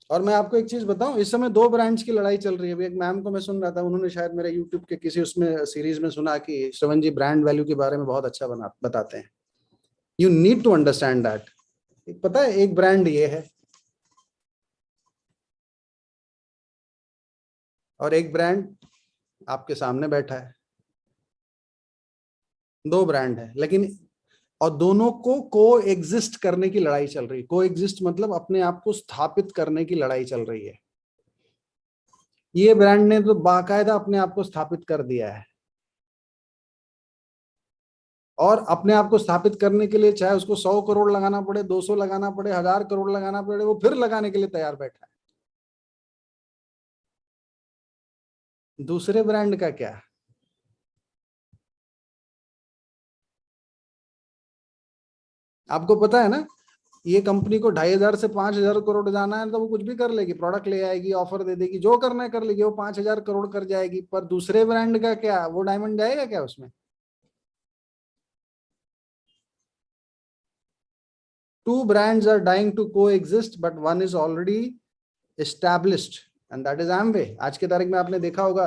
और मैं आपको एक चीज बताऊं, इस समय दो ब्रांड्स की लड़ाई चल रही है। एक मैम को मैं सुन रहा था, उन्होंने शायद मेरे यूट्यूब के किसी उसमें सीरीज में सुना कि श्रवण जी ब्रांड वैल्यू के बारे में बहुत अच्छा बताते हैं। You need to understand that. पता है एक ब्रांड ये है और एक ब्रांड आपके सामने बैठा है, दो ब्रांड है, लेकिन और दोनों को को एग्जिस्ट करने की लड़ाई चल रही है। को एग्जिस्ट मतलब अपने आप को स्थापित करने की लड़ाई चल रही है। ये ब्रांड ने तो बाकायदा अपने आप को स्थापित कर दिया है और अपने आप को स्थापित करने के लिए चाहे उसको 100 करोड़ लगाना पड़े, 200 लगाना पड़े, 1000 करोड़ लगाना पड़े, वो फिर लगाने के लिए तैयार बैठा है। दूसरे ब्रांड का क्या? आपको पता है ना, ये कंपनी को 2500 से 5000 करोड़ जाना है तो वो कुछ भी कर लेगी, प्रोडक्ट ले आएगी, ऑफर दे देगी, जो करना है कर लेगी, वो 5000 करोड़ कर जाएगी। पर दूसरे ब्रांड का क्या, वो डायमंड जाएगा क्या उसमें? Two brands are dying to coexist, but one is already established, and that is Amway. आज के तारीख में आपने देखा होगा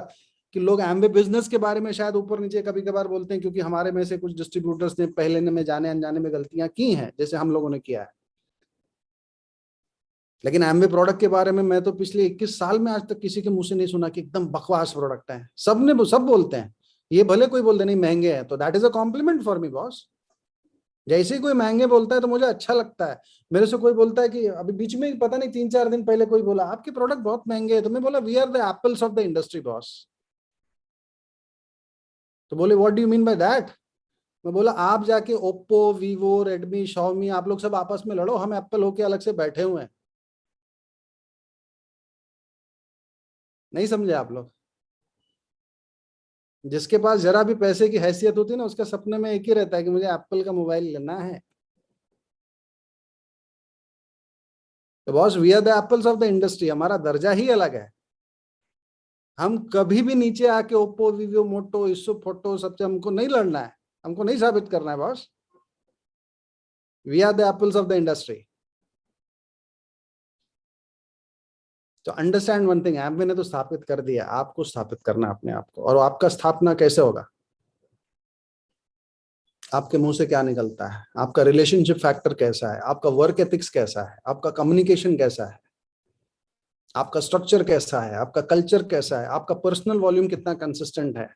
कि लोग Amway बिजनेस के बारे में शायद ऊपर नीचे कभी कभार बोलते हैं, क्योंकि हमारे में से कुछ डिस्ट्रीब्यूटर्स ने पहले में जाने अनजाने में गलतियां की हैं, जैसे हम लोगों ने किया है। लेकिन Amway प्रोडक्ट के बारे में मैं तो पिछले 21 साल में आज तक किसी के मुंह से नहीं सुना कि एकदम बकवास प्रोडक्ट है। सब बोलते हैं, ये भले कोई बोलते नहीं महंगे हैं, तो that is a compliment for me boss. जैसे ही कोई महंगे बोलता है तो मुझे अच्छा लगता है। मेरे से कोई बोलता है कि अभी बीच में पता नहीं 3-4 दिन पहले कोई बोला आपके प्रोडक्ट बहुत महंगे हैं, तो मैं बोला we are the apples of the industry boss. तो बोले what do you mean by that? मैं बोला आप जाके ओप्पो, वीवो, रेडमी, शाओमी आप लोग सब आपस में लड़ो, हम एप्पल होके अलग से बैठे हुए हैं। नहीं समझे आप लोग? जिसके पास जरा भी पैसे की हैसियत होती है ना, उसका सपने में एक ही रहता है कि मुझे एप्पल का मोबाइल लेना है। तो boss we are the apples of the industry, हमारा दर्जा ही अलग है। हम कभी भी नीचे आके ओप्पो, वीवो, मोटो, इसो, फोटो सबसे हमको नहीं लड़ना है, हमको नहीं साबित करना है boss. We are the apples of the industry. तो अंडरस्टैंड वन थिंग, एम्वे ने तो स्थापित कर दिया, आपको स्थापित करना अपने आप को। और आपका स्थापना कैसे होगा? आपके मुंह से क्या निकलता है, आपका रिलेशनशिप फैक्टर कैसा है, आपका वर्क एथिक्स कैसा है, आपका कम्युनिकेशन कैसा है, आपका स्ट्रक्चर कैसा है, आपका कल्चर कैसा है, आपका पर्सनल वॉल्यूम कितना कंसिस्टेंट है।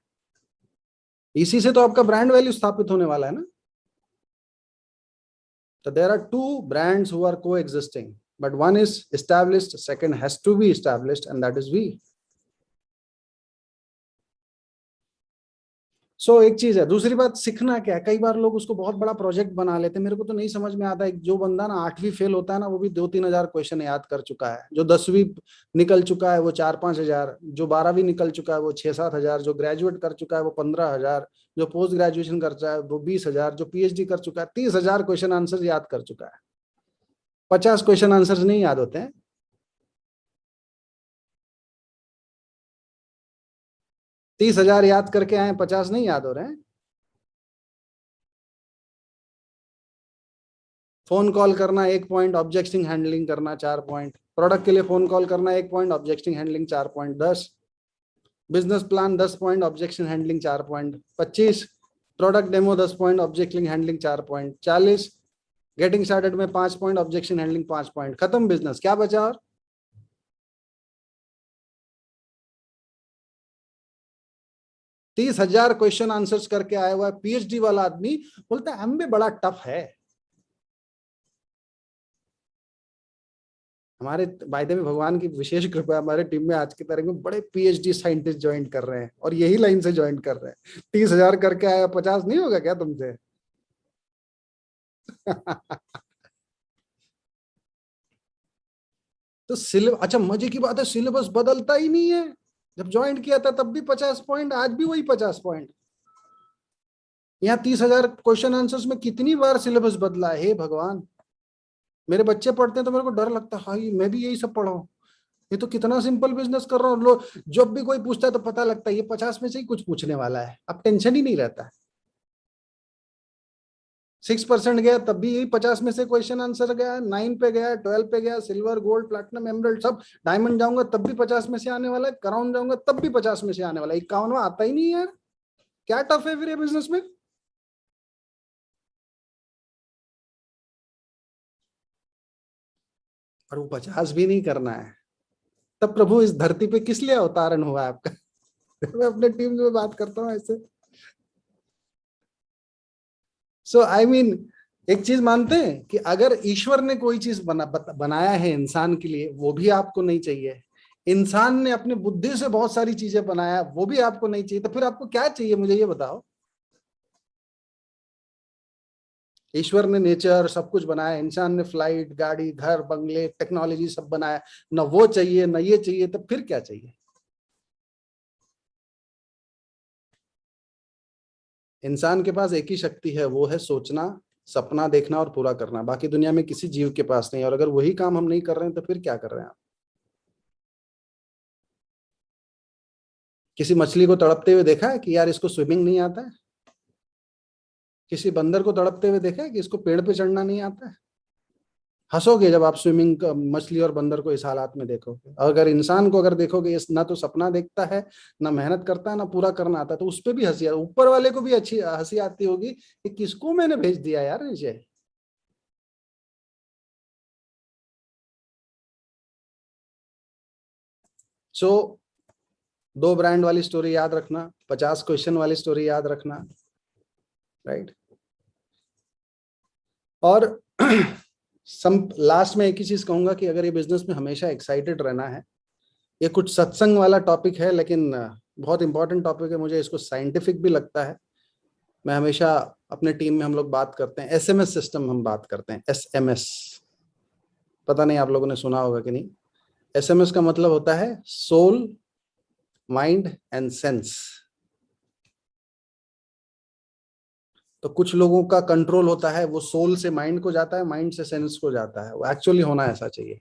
इसी से तो आपका ब्रांड वैल्यू स्थापित होने वाला है ना। तो there are two brands who are coexisting, but one is established, second has to be established, and that is we. So एक चीज है। दूसरी बात, सीखना क्या है, कई बार लोग उसको बहुत बड़ा प्रोजेक्ट बना लेते हैं। मेरे को तो नहीं समझ में आता है, जो बंदा ना 8वीं फेल होता है ना, वो भी 2-3 हजार क्वेश्चन याद कर चुका है। जो 10वीं निकल चुका है वो 4-5 हजार, जो 12वीं निकल चुका है वो 6-7 हजार, जो ग्रेजुएट कर चुका है वो 15 हजार, जो पोस्ट ग्रेजुएशन कर चुका है वो 20 हजार, जो पीएचडी कर चुका है 30 हजार क्वेश्चन आंसर याद कर चुका है। 50 क्वेश्चन आंसर नहीं याद होते हैं। 30 हजार याद करके आए, 50 नहीं याद हो रहे हैं। फोन कॉल करना 1 पॉइंट, ऑब्जेक्शन हैंडलिंग करना 4 पॉइंट, प्रोडक्ट के लिए फोन कॉल करना 1 point, objection handling 4 point, 10 business plan 10 point, objection handling 4 point, 25 product demo 10 point, objection handling 4 point, 40 getting started में 5 पॉइंट, ऑब्जेक्शन हैंडलिंग 5 पॉइंट, खत्म business. क्या बचा? और 30 हजार क्वेश्चन आंसर्स करके आया हुआ है पीएचडी वाला आदमी, बोलता है एमबीए बड़ा टफ है। हमारे वायदे में भगवान की विशेष कृपा है, हमारे टीम में आज की तारीख में बड़े पीएचडी साइंटिस्ट ज्वाइन कर रहे हैं और यही लाइन से ज्वाइन कर रहे हैं। 30,000 करके आया, 50 नहीं होगा क्या तुमसे? तो सिलेबस, अच्छा मजे की बात है, सिलेबस बदलता ही नहीं है। जब ज्वाइन किया था तब भी 50 पॉइंट, आज भी वही 50 पॉइंट। यहाँ 30,000 क्वेश्चन आंसर्स में कितनी बार सिलेबस बदला है, हे भगवान। मेरे बच्चे पढ़ते हैं तो मेरे को डर लगता है, हाई मैं भी यही सब पढ़ा हूं। ये तो कितना सिंपल बिजनेस कर रहा हूँ। लोग जब भी कोई पूछता है तो पता लगता है ये 50 में से ही कुछ पूछने वाला है, अब टेंशन ही नहीं रहता है। 6% गया तब भी यही 50 में से क्वेश्चन आंसर गया, 9 पे गया, 12 पे गया, सिल्वर गोल्ड प्लैटिनम एमरल्ड सब। डायमंड जाऊंगा तब भी 50 में से आने वाला है, क्राउन जाऊंगा तब भी 50 में से आने वाला है। 51वां आता ही नहीं यार, क्या टफ है फिर ये बिजनेस में। और वो 50 भी नहीं करना है, तब प्रभु इस धरती पे किस लिए अवतारण हुआ है आपका? मैं अपने टीम में बात करता हूँ ऐसे। सो आई मीन, एक चीज मानते हैं कि अगर ईश्वर ने कोई चीज बनाया है इंसान के लिए, वो भी आपको नहीं चाहिए। इंसान ने अपनी बुद्धि से बहुत सारी चीजें बनाया, वो भी आपको नहीं चाहिए, तो फिर आपको क्या चाहिए मुझे ये बताओ। ईश्वर ने नेचर सब कुछ बनाया, इंसान ने फ्लाइट, गाड़ी, घर, बंगले, टेक्नोलॉजी सब बनाया, ना वो चाहिए ना ये चाहिए, तो फिर क्या चाहिए? इंसान के पास एक ही शक्ति है, वो है सोचना, सपना देखना और पूरा करना। बाकी दुनिया में किसी जीव के पास नहीं। और अगर वही काम हम नहीं कर रहे हैं तो फिर क्या कर रहे हैं आप? किसी मछली को तड़पते हुए देखा है कि यार इसको स्विमिंग नहीं आता है? किसी बंदर को तड़पते हुए देखा है कि इसको पेड़ पे चढ़ना नहीं आता है? हंसोगे जब आप स्विमिंग मछली और बंदर को इस हालात में देखोगे। अगर इंसान को अगर देखोगे, इस ना तो सपना देखता है, ना मेहनत करता है, ना पूरा करना आता है, तो उस पर भी हंसी, ऊपर वाले को भी अच्छी हंसी आती होगी कि किसको मैंने भेज दिया यार नीचे। सो 2 ब्रांड वाली स्टोरी याद रखना, 50 क्वेश्चन वाली स्टोरी याद रखना, राइट। और लास्ट में एक ही चीज कहूंगा कि अगर ये बिजनेस में हमेशा एक्साइटेड रहना है, ये कुछ सत्संग वाला टॉपिक है लेकिन बहुत इंपॉर्टेंट टॉपिक है, मुझे इसको साइंटिफिक भी लगता है। मैं हमेशा अपने टीम में हम लोग बात करते हैं एसएमएस सिस्टम, हम बात करते हैं एसएमएस। पता नहीं आप लोगों ने सुना होगा कि नहीं। एसएमएस का मतलब होता है सोल, माइंड एंड सेंस। तो कुछ लोगों का कंट्रोल होता है, वो सोल से माइंड को जाता है, माइंड से सेंस को जाता है, वो एक्चुअली होना ऐसा चाहिए।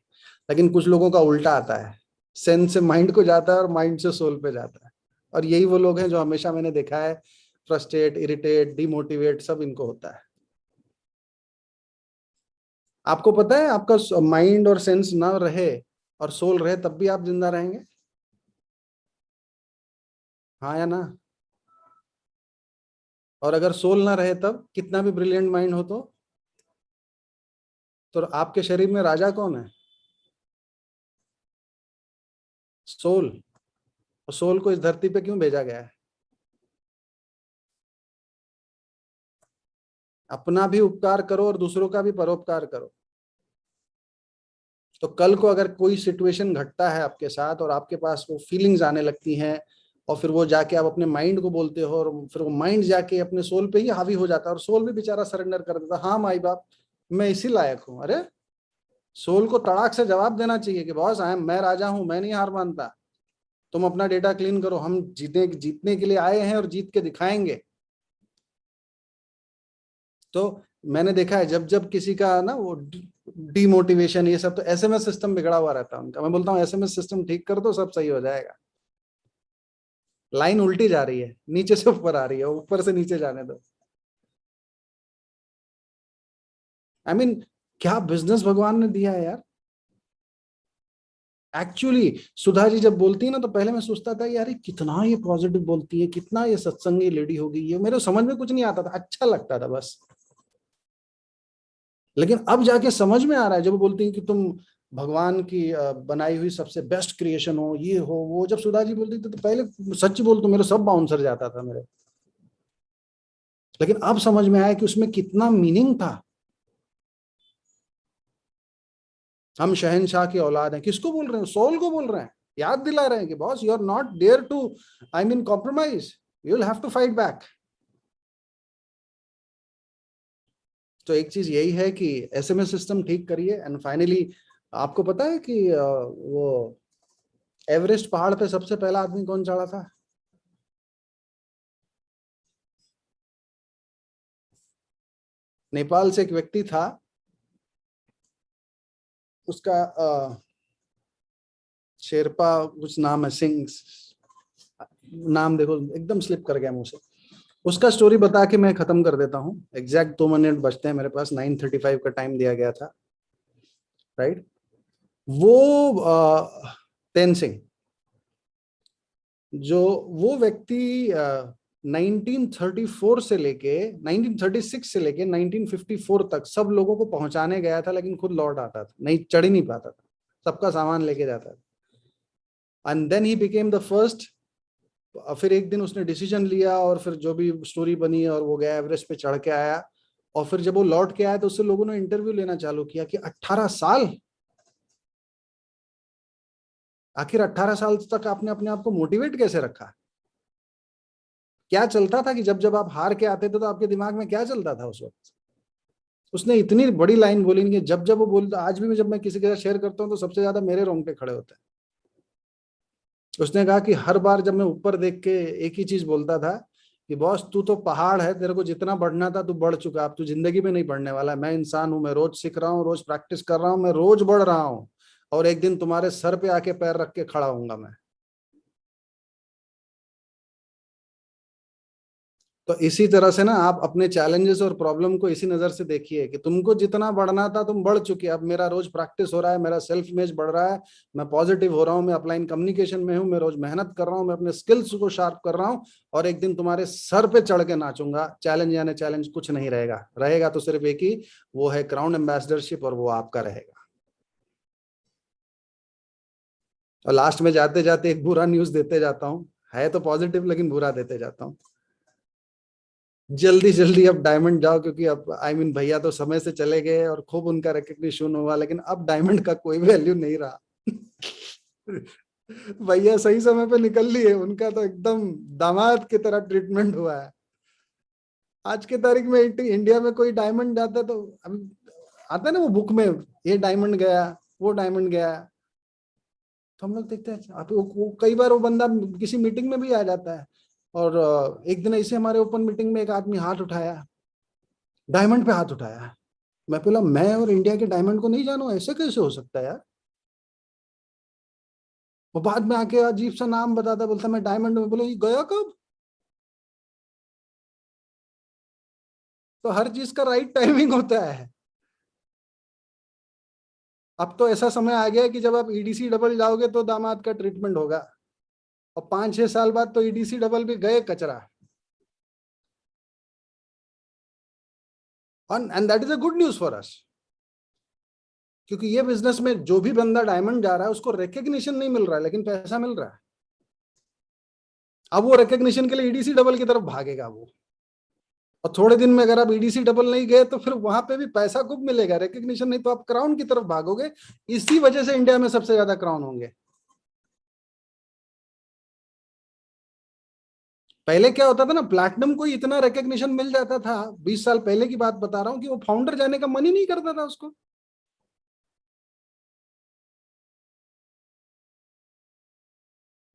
लेकिन कुछ लोगों का उल्टा आता है, सेंस से माइंड को जाता है और माइंड से सोल पे जाता है। और यही वो लोग हैं जो हमेशा मैंने देखा है फ्रस्ट्रेट, इरिटेट, डिमोटिवेट सब इनको होता है। आपको पता है आपका माइंड और सेंस ना रहे और सोल रहे तब भी आप जिंदा रहेंगे, हाँ या ना? और अगर सोल ना रहे तब कितना भी ब्रिलियंट माइंड हो तो आपके शरीर में राजा कौन है? सोल। और सोल को इस धरती पे क्यों भेजा गया है? अपना भी उपकार करो और दूसरों का भी परोपकार करो। तो कल को अगर कोई सिचुएशन घटता है आपके साथ और आपके पास वो फीलिंग्स आने लगती हैं, और फिर वो जाके आप अपने माइंड को बोलते हो और फिर वो माइंड जाके अपने सोल पे ही हावी हो जाता है और सोल भी बेचारा सरेंडर कर देता, हाँ माई बाप मैं इसी लायक हूँ। अरे सोल को तड़ाक से जवाब देना चाहिए कि बॉस मैं राजा हूं, मैं नहीं हार मानता, तुम अपना डेटा क्लीन करो, हम जीतने के लिए आए हैं और जीत के दिखाएंगे। तो मैंने देखा है जब जब किसी का ना वो डिमोटिवेशन ये सब, तो एसएमएस सिस्टम बिगड़ा हुआ रहता है उनका। मैं बोलता हूँ एसएमएस सिस्टम ठीक कर दो, सब सही हो जाएगा। लाइन उल्टी जा रही है, नीचे से ऊपर आ रही है, ऊपर से नीचे जाने दो। आई मीन क्या बिजनेस भगवान ने दिया है यार। एक्चुअली सुधा जी जब बोलती है ना तो पहले मैं सोचता था यार ये कितना ये पॉजिटिव बोलती है, कितना ये सत्संगी लेडी होगी, ये मेरे समझ में कुछ नहीं आता था, अच्छा लगता था बस। लेकिन अब जाके समझ में आ रहा है जब वो बोलती है कि तुम भगवान की बनाई हुई सबसे बेस्ट क्रिएशन हो, ये हो वो। जब सुधा जी बोलती थी तो पहले सच बोल तो मेरे सब बाउंसर जाता था मेरे। लेकिन अब समझ में आया कि उसमें कितना मीनिंग था। हम शहनशाह की औलाद हैं, किसको बोल रहे हैं? सोल को बोल रहे हैं, याद दिला रहे हैं कि boss, you are not there to compromise, you will have to fight back. तो एक चीज यही है कि एसएमएस सिस्टम ठीक करिए। एंड फाइनली, आपको पता है कि वो एवरेस्ट पहाड़ पे सबसे पहला आदमी कौन चढ़ा था? नेपाल से एक व्यक्ति था, उसका शेरपा कुछ नाम है, सिंह नाम, देखो एकदम स्लिप कर गया मुझसे। उसका स्टोरी बता के मैं खत्म कर देता हूँ। एग्जैक्ट 2 मिनट बचते हैं मेरे पास, 9:35 का टाइम दिया गया था, राइट। वो तेनसिंग, जो वो व्यक्ति 1934 से लेके 1936 से लेके 1954 तक सब लोगों को पहुंचाने गया था, लेकिन खुद लौट आता था, नहीं चढ़ ही नहीं पाता था, सबका सामान लेके जाता था। And then he became the first. फिर एक दिन उसने डिसीजन लिया, और फिर जो भी स्टोरी बनी, और वो गया एवरेस्ट पे चढ़ के आया। और फिर जब वो लौट के आया तो उससे लोगों ने इंटरव्यू लेना चालू किया कि 18 साल, आखिर 18 साल तक आपने अपने आप को मोटिवेट कैसे रखा? क्या चलता था कि जब जब आप हार के आते थे तो आपके दिमाग में क्या चलता था उस वक्त? उसने इतनी बड़ी लाइन बोली कि जब जब वो बोलता, आज भी जब मैं किसी के साथ शेयर करता हूँ तो सबसे ज्यादा मेरे रोंगटे खड़े होते हैं। उसने कहा कि हर बार जब मैं ऊपर देख के एक ही चीज बोलता था कि बॉस, तू तो पहाड़ है, तेरे को जितना बढ़ना था तू बढ़ चुका, अब तू जिंदगी में नहीं बढ़ने वाला। मैं इंसान हूं, मैं रोज सीख रहा हूँ, रोज प्रैक्टिस कर रहा हूँ, मैं रोज बढ़ रहा हूँ, और एक दिन तुम्हारे सर पे आके पैर रख के खड़ा होऊंगा मैं। तो इसी तरह से ना, आप अपने चैलेंजेस और प्रॉब्लम को इसी नजर से देखिए कि तुमको जितना बढ़ना था तुम बढ़ चुके, अब मेरा रोज प्रैक्टिस हो रहा है, मेरा सेल्फ इमेज बढ़ रहा है, मैं पॉजिटिव हो रहा हूँ, मैं अपलाइन कम्युनिकेशन में हूँ, मैं रोज मेहनत कर रहा हूँ, मैं अपने स्किल्स को शार्प कर रहा हूँ, और एक दिन तुम्हारे सर पे चढ़ के नाचूंगा। चैलेंज यानी चैलेंज कुछ नहीं रहेगा, रहेगा तो सिर्फ एक ही, वो है क्राउन एम्बेसडरशिप, और वो आपका रहेगा। और लास्ट में जाते जाते एक बुरा न्यूज देते जाता हूँ, है तो पॉजिटिव लेकिन बुरा देते जाता हूँ। जल्दी जल्दी अब डायमंड जाओ, क्योंकि अब भैया तो समय से चले गए और खूब उनका रिकग्निशन हुआ, लेकिन अब डायमंड का कोई वैल्यू नहीं रहा। भैया सही समय पे निकल लिए, उनका तो एकदम दामाद की तरह ट्रीटमेंट हुआ है। आज के तारीख में इंडिया में कोई डायमंड जाता है तो अभी आता है ना वो बुक में, ये डायमंड गया, वो डायमंड गया, तो हम लोग देखते हैं। आप वो कई बार वो बंदा किसी मीटिंग में भी आ जाता है, और एक दिन ऐसे हमारे ओपन मीटिंग में एक आदमी हाथ उठाया, डायमंड पे हाथ उठाया। मैं बोला, मैं और इंडिया के डायमंड को नहीं जानू, ऐसे कैसे हो सकता है यार? वो बाद में आके अजीब सा नाम बताता, बोलता मैं डायमंड में। बोला, ये गया कब? तो हर चीज का राइट टाइमिंग होता है। अब तो ऐसा समय आ गया है कि जब आप ईडीसी डबल जाओगे तो दामाद का ट्रीटमेंट होगा, और 5-6 साल बाद तो ईडीसी डबल भी गए कचरा। And that is a good news for us, क्योंकि ये बिजनेस में जो भी बंदा डायमंड जा रहा है उसको रिकग्निशन नहीं मिल रहा है, लेकिन पैसा मिल रहा है। अब वो रिकग्निशन के लिए ईडीसी डबल की तरफ भागेगा वो, और थोड़े दिन में अगर आप ईडीसी डबल नहीं गए तो फिर वहां पे भी पैसा खूब मिलेगा, रिकग्निशन नहीं तो आप क्राउन की तरफ भागोगे। इसी वजह से इंडिया में सबसे ज्यादा क्राउन होंगे। पहले क्या होता था ना, प्लैटिनम को इतना रिकग्निशन मिल जाता था, 20 साल पहले की बात बता रहा हूं, कि वो फाउंडर जाने का मन ही नहीं करता था उसको।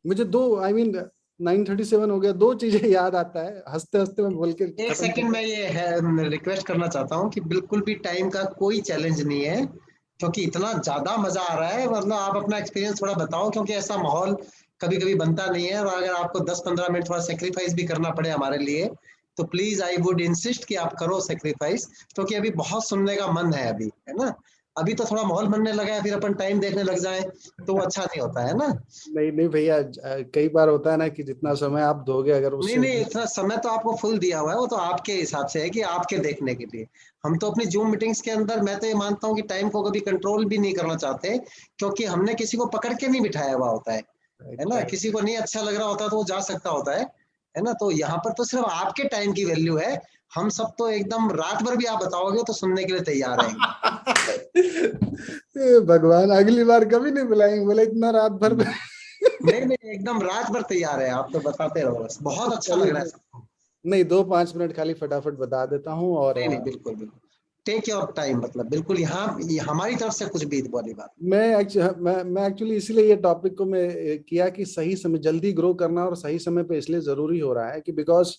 मुझे दो 9:37 हो गया, दो चीजें याद आता है, हंसते हंसते मैं बोल के एक खत्म सेकंड कर। मैं ये है रिक्वेस्ट करना चाहता हूँ कि बिल्कुल भी टाइम का कोई चैलेंज नहीं है, क्योंकि इतना ज्यादा मजा आ रहा है। मतलब आप अपना एक्सपीरियंस थोड़ा बताओ, क्योंकि ऐसा माहौल कभी कभी बनता नहीं है। और अगर आपको 10-15 मिनट थोड़ा सेक्रीफाइस भी करना पड़े हमारे लिए, तो प्लीज आई वुड इंसिस्ट कि आप करो सेक्रीफाइस, क्योंकि अभी बहुत सुनने का मन है अभी, है ना। अभी तो थोड़ा माहौल बनने लगा है, फिर अपन टाइम देखने लग जाए तो वो अच्छा नहीं होता है ना। नहीं नहीं भैया, कई बार होता है ना कि जितना समय आप दोगे, अगर नहीं उससे नहीं, इतना समय तो आपको फुल दिया हुआ है, वो तो आपके हिसाब से है कि आपके देखने के लिए। हम तो अपनी जूम मीटिंग्स के अंदर, मैं तो ये मानता हूँ कि टाइम को कभी कंट्रोल भी नहीं करना चाहते, क्योंकि हमने किसी को पकड़ के नहीं बिठाया हुआ होता है ना। राइट। किसी को नहीं अच्छा लग रहा होता तो वो जा सकता होता है, है ना। तो यहाँ पर तो सिर्फ आपके टाइम की वैल्यू है, हम सब तो एकदम रात भर भी आप बताओगे तो सुनने के लिए तैयार रहेंगे। भगवान अगली बार कभी नहीं बुलाएंगे, बोले इतना रात भर में। नहीं नहीं, एकदम रात भर तैयार है, आप तो बताते रहो बस, बहुत अच्छा लग रहा है सबको। नहीं 2-5 मिनट खाली फटाफट बता देता हूँ। और नहीं नहीं, बिल्कुल बिल्कुल, टेक योर टाइम, मतलब बिल्कुल यहाँ हमारी तरफ से कुछ भी वाली बात। मैं एक्चुअली इसीलिए ये टॉपिक को मैं किया कि सही समय जल्दी ग्रो करना और सही समय पे इसलिए जरूरी हो रहा है कि बिकॉज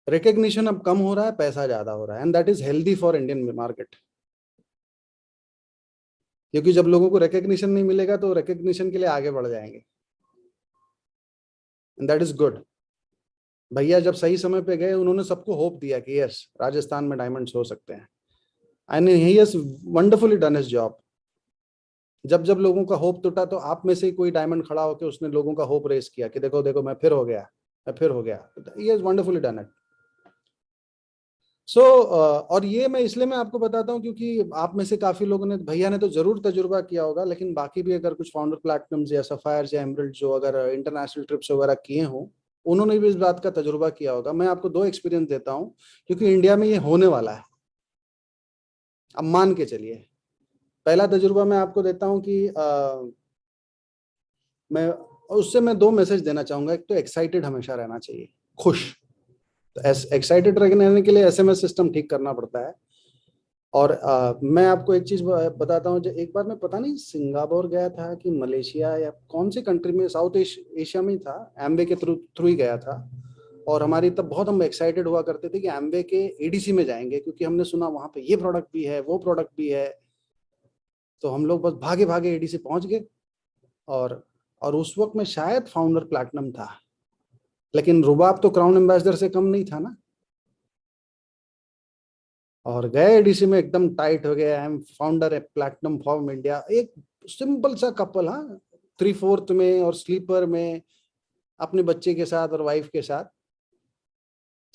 रिकग्निशन अब कम हो रहा है, पैसा ज्यादा हो रहा है, and that is healthy for Indian market. क्योंकि जब लोगों को रिकग्निशन नहीं मिलेगा तो रिकग्निशन के लिए आगे बढ़ जाएंगे, एंड दैट इज गुड। भैया जब सही समय पे गए उन्होंने सबको होप दिया कि यस राजस्थान में डायमंड्स हो सकते हैं, and he has wonderfully done his job. जब जब लोगों का होप टूटा तो आप में से ही कोई डायमंड खड़ा होकर उसने लोगों का होप रेस किया कि देखो देखो मैं फिर हो गया, मैं फिर हो गया। He has wonderfully done it. So और ये मैं इसलिए मैं आपको बताता हूँ क्योंकि आप में से काफी लोगों ने, भैया ने तो जरूर तजुर्बा किया होगा, लेकिन बाकी भी अगर कुछ फाउंडर प्लैटिनम्स या सफायर्स या एमरल्ड जो अगर इंटरनेशनल ट्रिप्स वगैरह किए हों, उन्होंने भी इस बात का तजुर्बा किया होगा। मैं आपको 2 एक्सपीरियंस देता हूँ क्योंकि इंडिया में ये होने वाला है, अब मान के चलिए। पहला तजुर्बा मैं आपको देता हूँ कि मैं 2 मैसेज देना चाहूंगा। एक तो एक्साइटेड हमेशा रहना चाहिए, खुश। तो एक्साइटेड रहने के लिए एसएमएस सिस्टम ठीक करना पड़ता है। और मैं आपको एक चीज बताता हूँ, जो एक बार मैं पता नहीं सिंगापुर गया था कि मलेशिया या कौन सी कंट्री में, साउथ एशिया में था, एमवे के थ्रू ही गया था। और हमारी तब बहुत हम एक्साइटेड हुआ करते थे कि एमवे के एडीसी में जाएंगे, क्योंकि हमने सुना वहां पे ये प्रोडक्ट भी है, वो प्रोडक्ट भी है। तो हम लोग बस भागे भागे एडीसी पहुंच गए। और उस वक्त में शायद फाउंडर प्लैटिनम था, लेकिन रुबाब तो क्राउन एम्बेसडर से कम नहीं था ना। और गए एडीसी में, एकदम टाइट हो गया, I am founder A platinum form India. एक सिंपल सा कपल, हाँ, 3/4 में और स्लीपर में, अपने बच्चे के साथ और वाइफ के साथ।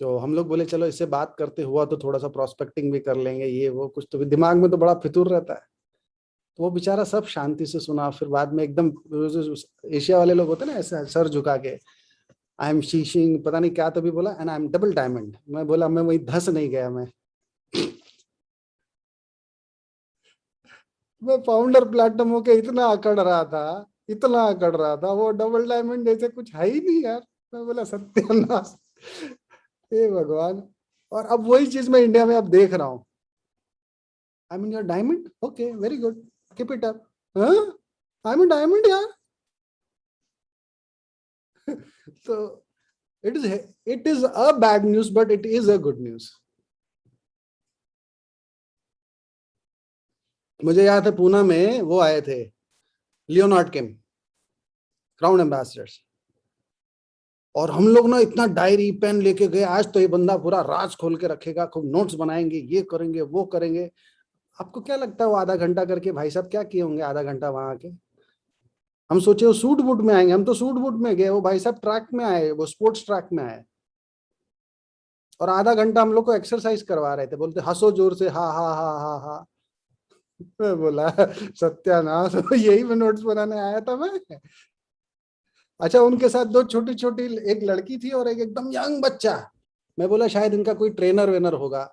तो हम लोग बोले चलो इससे बात करते हुआ तो थोड़ा सा प्रोस्पेक्टिंग भी कर लेंगे, ये वो कुछ तो दिमाग में तो बड़ा फितूर रहता है। तो वो बेचारा सब शांति से सुना। फिर बाद में एकदम एशिया वाले लोग होते ना ऐसा सर झुका के, आई एम शीशिंग पता नहीं क्या, तभी बोला and I am double diamond. मैं बोला मैं वही धस नहीं गया, मैं फाउंडर प्लैटिनम होके इतना अकड़ रहा था, इतना अकड़ रहा था, वो डबल डायमंड जैसे कुछ है ही नहीं यार। मैं बोला सत्यानाश, हे भगवान। और अब वही चीज मैं इंडिया में अब देख रहा हूँ। I mean your diamond, okay very good, keep it up. I mean diamond यार। तो it is a bad news but it is a good news. मुझे याद है पूना में वो आए थे लियोनार्ड किम, क्राउन एम्बेसडर्स। और हम लोग ना इतना डायरी पेन लेके गए, आज तो ये बंदा पूरा राज खोल के रखेगा, खूब नोट्स बनाएंगे, ये करेंगे वो करेंगे। आपको क्या लगता है वो आधा घंटा करके भाई साहब क्या किए होंगे आधा घंटा वहां आके? हम सोचे वो सूट बूट में आएंगे, हम तो सूट बूट में गए, वो भाई साहब ट्रैक में आए, वो स्पोर्ट्स ट्रैक में आए। और आधा घंटा हम लोग को एक्सरसाइज करवा रहे थे, बोलते हंसो जोर से, हा हा हा हा हा। मैं बोला सत्यानाश, यही में नोट्स बनाने आया था मैं। अच्छा, उनके साथ 2 छोटी छोटी, एक लड़की थी और एक एकदम यंग बच्चा। मैं बोला शायद इनका कोई ट्रेनर वेनर होगा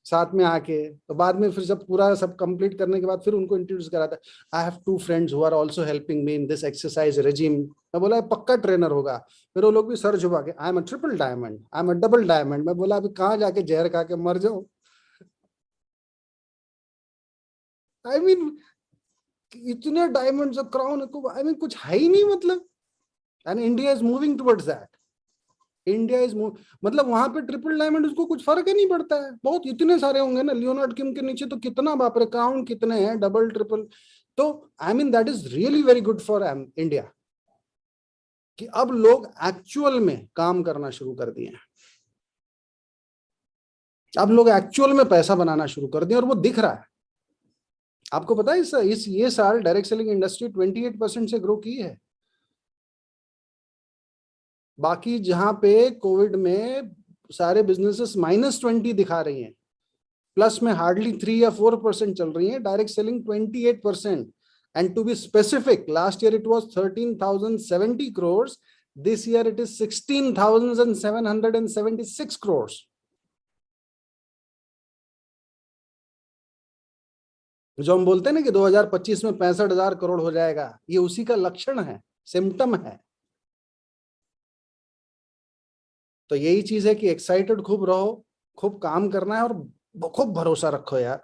साथ में आके। तो बाद में फिर जब पूरा सब कंप्लीट करने के बाद फिर उनको इंट्रोड्यूस करा था, I have 2 friends who are also helping me in this exercise regime. मैं बोला पक्का ट्रेनर होगा। फिर वो लोग भी सर झुका के, I am a triple diamond, I am a double diamond. मैं बोला अभी कहाँ जाके जहर खा के मर जाऊं। आई मीन इतने डायमंड्स और क्राउन को, आई मीन कुछ है ही नहीं मतलब। And India is moving towards that. India is मतलब वहां पे ट्रिपल डायमंड उसको कुछ फर्क ही नहीं पड़ता है। बहुत इतने सारे होंगे ना, लियोनार्ड किम के नीचे तो कितना बाप रे क्राउन कितने हैं, डबल ट्रिपल। तो I mean that is really very good for India कि अब लोग एक्चुअल में काम करना शुरू कर दिए हैं। अब लोग एक्चुअल में पैसा बनाना शुरू कर दिए और वो दिख रहा है। आपको पता है इस ये साल डायरेक्ट सेलिंग इंडस्ट्री 28% से ग्रो की है। बाकी जहां पे कोविड में सारे बिजनेसेस -20 दिखा रही हैं, प्लस में हार्डली 3 या 4% चल रही है, direct selling 28%। And to be specific, last year it was 13,070 crores, This year it is 16,776 crores. जो हम बोलते हैं ना कि 2025 में 65,000 करोड़ हो जाएगा, ये उसी का लक्षण है, सिम्टम है। तो यही चीज है कि एक्साइटेड खूब रहो, खूब काम करना है और खूब भरोसा रखो यार,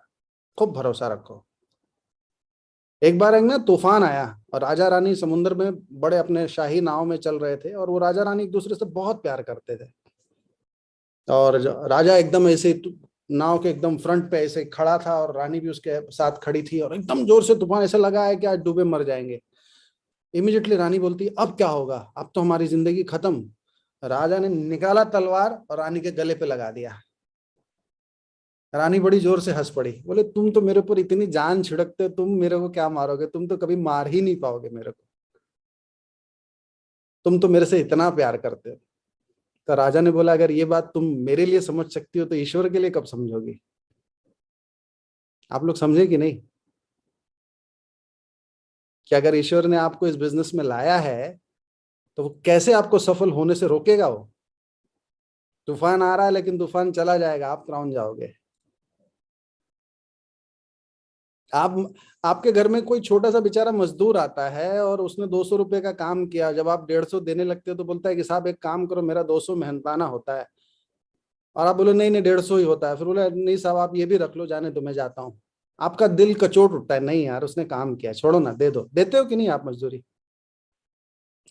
खूब भरोसा रखो। एक बार एक ना तूफान आया और राजा रानी समुद्र में बड़े अपने शाही नाव में चल रहे थे और वो राजा रानी एक दूसरे से बहुत प्यार करते थे। और राजा एकदम ऐसे नाव के एकदम फ्रंट पे ऐसे खड़ा था और रानी भी उसके साथ खड़ी थी और एकदम जोर से तूफान ऐसा लगा है कि आज डूबे मर जाएंगे। इमीडिएटली रानी बोलती अब क्या होगा, अब तो हमारी जिंदगी खत्म। राजा ने निकाला तलवार और रानी के गले पे लगा दिया। रानी बड़ी जोर से हंस पड़ी, बोले तुम तो मेरे ऊपर इतनी जान छिड़कते हो, तुम मेरे को क्या मारोगे, तुम तो कभी मार ही नहीं पाओगे मेरे को, तुम तो मेरे से इतना प्यार करते हो। तो राजा ने बोला अगर ये बात तुम मेरे लिए समझ सकती हो तो ईश्वर के लिए कब समझोगी। आप लोग समझे कि नहीं कि अगर ईश्वर ने आपको इस बिजनेस में लाया है तो वो कैसे आपको सफल होने से रोकेगा। वो तूफान आ रहा है लेकिन तूफान चला जाएगा, आप क्राउन जाओगे। आपके घर में कोई छोटा सा बेचारा मजदूर आता है और उसने 200 रुपए का काम किया, जब आप 150 देने लगते हो तो बोलता है कि साहब एक काम करो, मेरा 200 मेहनताना होता है। और आप बोले नहीं नहीं 150 ही होता है, फिर बोले नहीं साहब आप ये भी रख लो, जाने दो मैं जाता हूँ। आपका दिल कचोट उठता है, नहीं यार उसने काम किया, छोड़ो ना, दे दो। देते हो कि नहीं आप मजदूरी।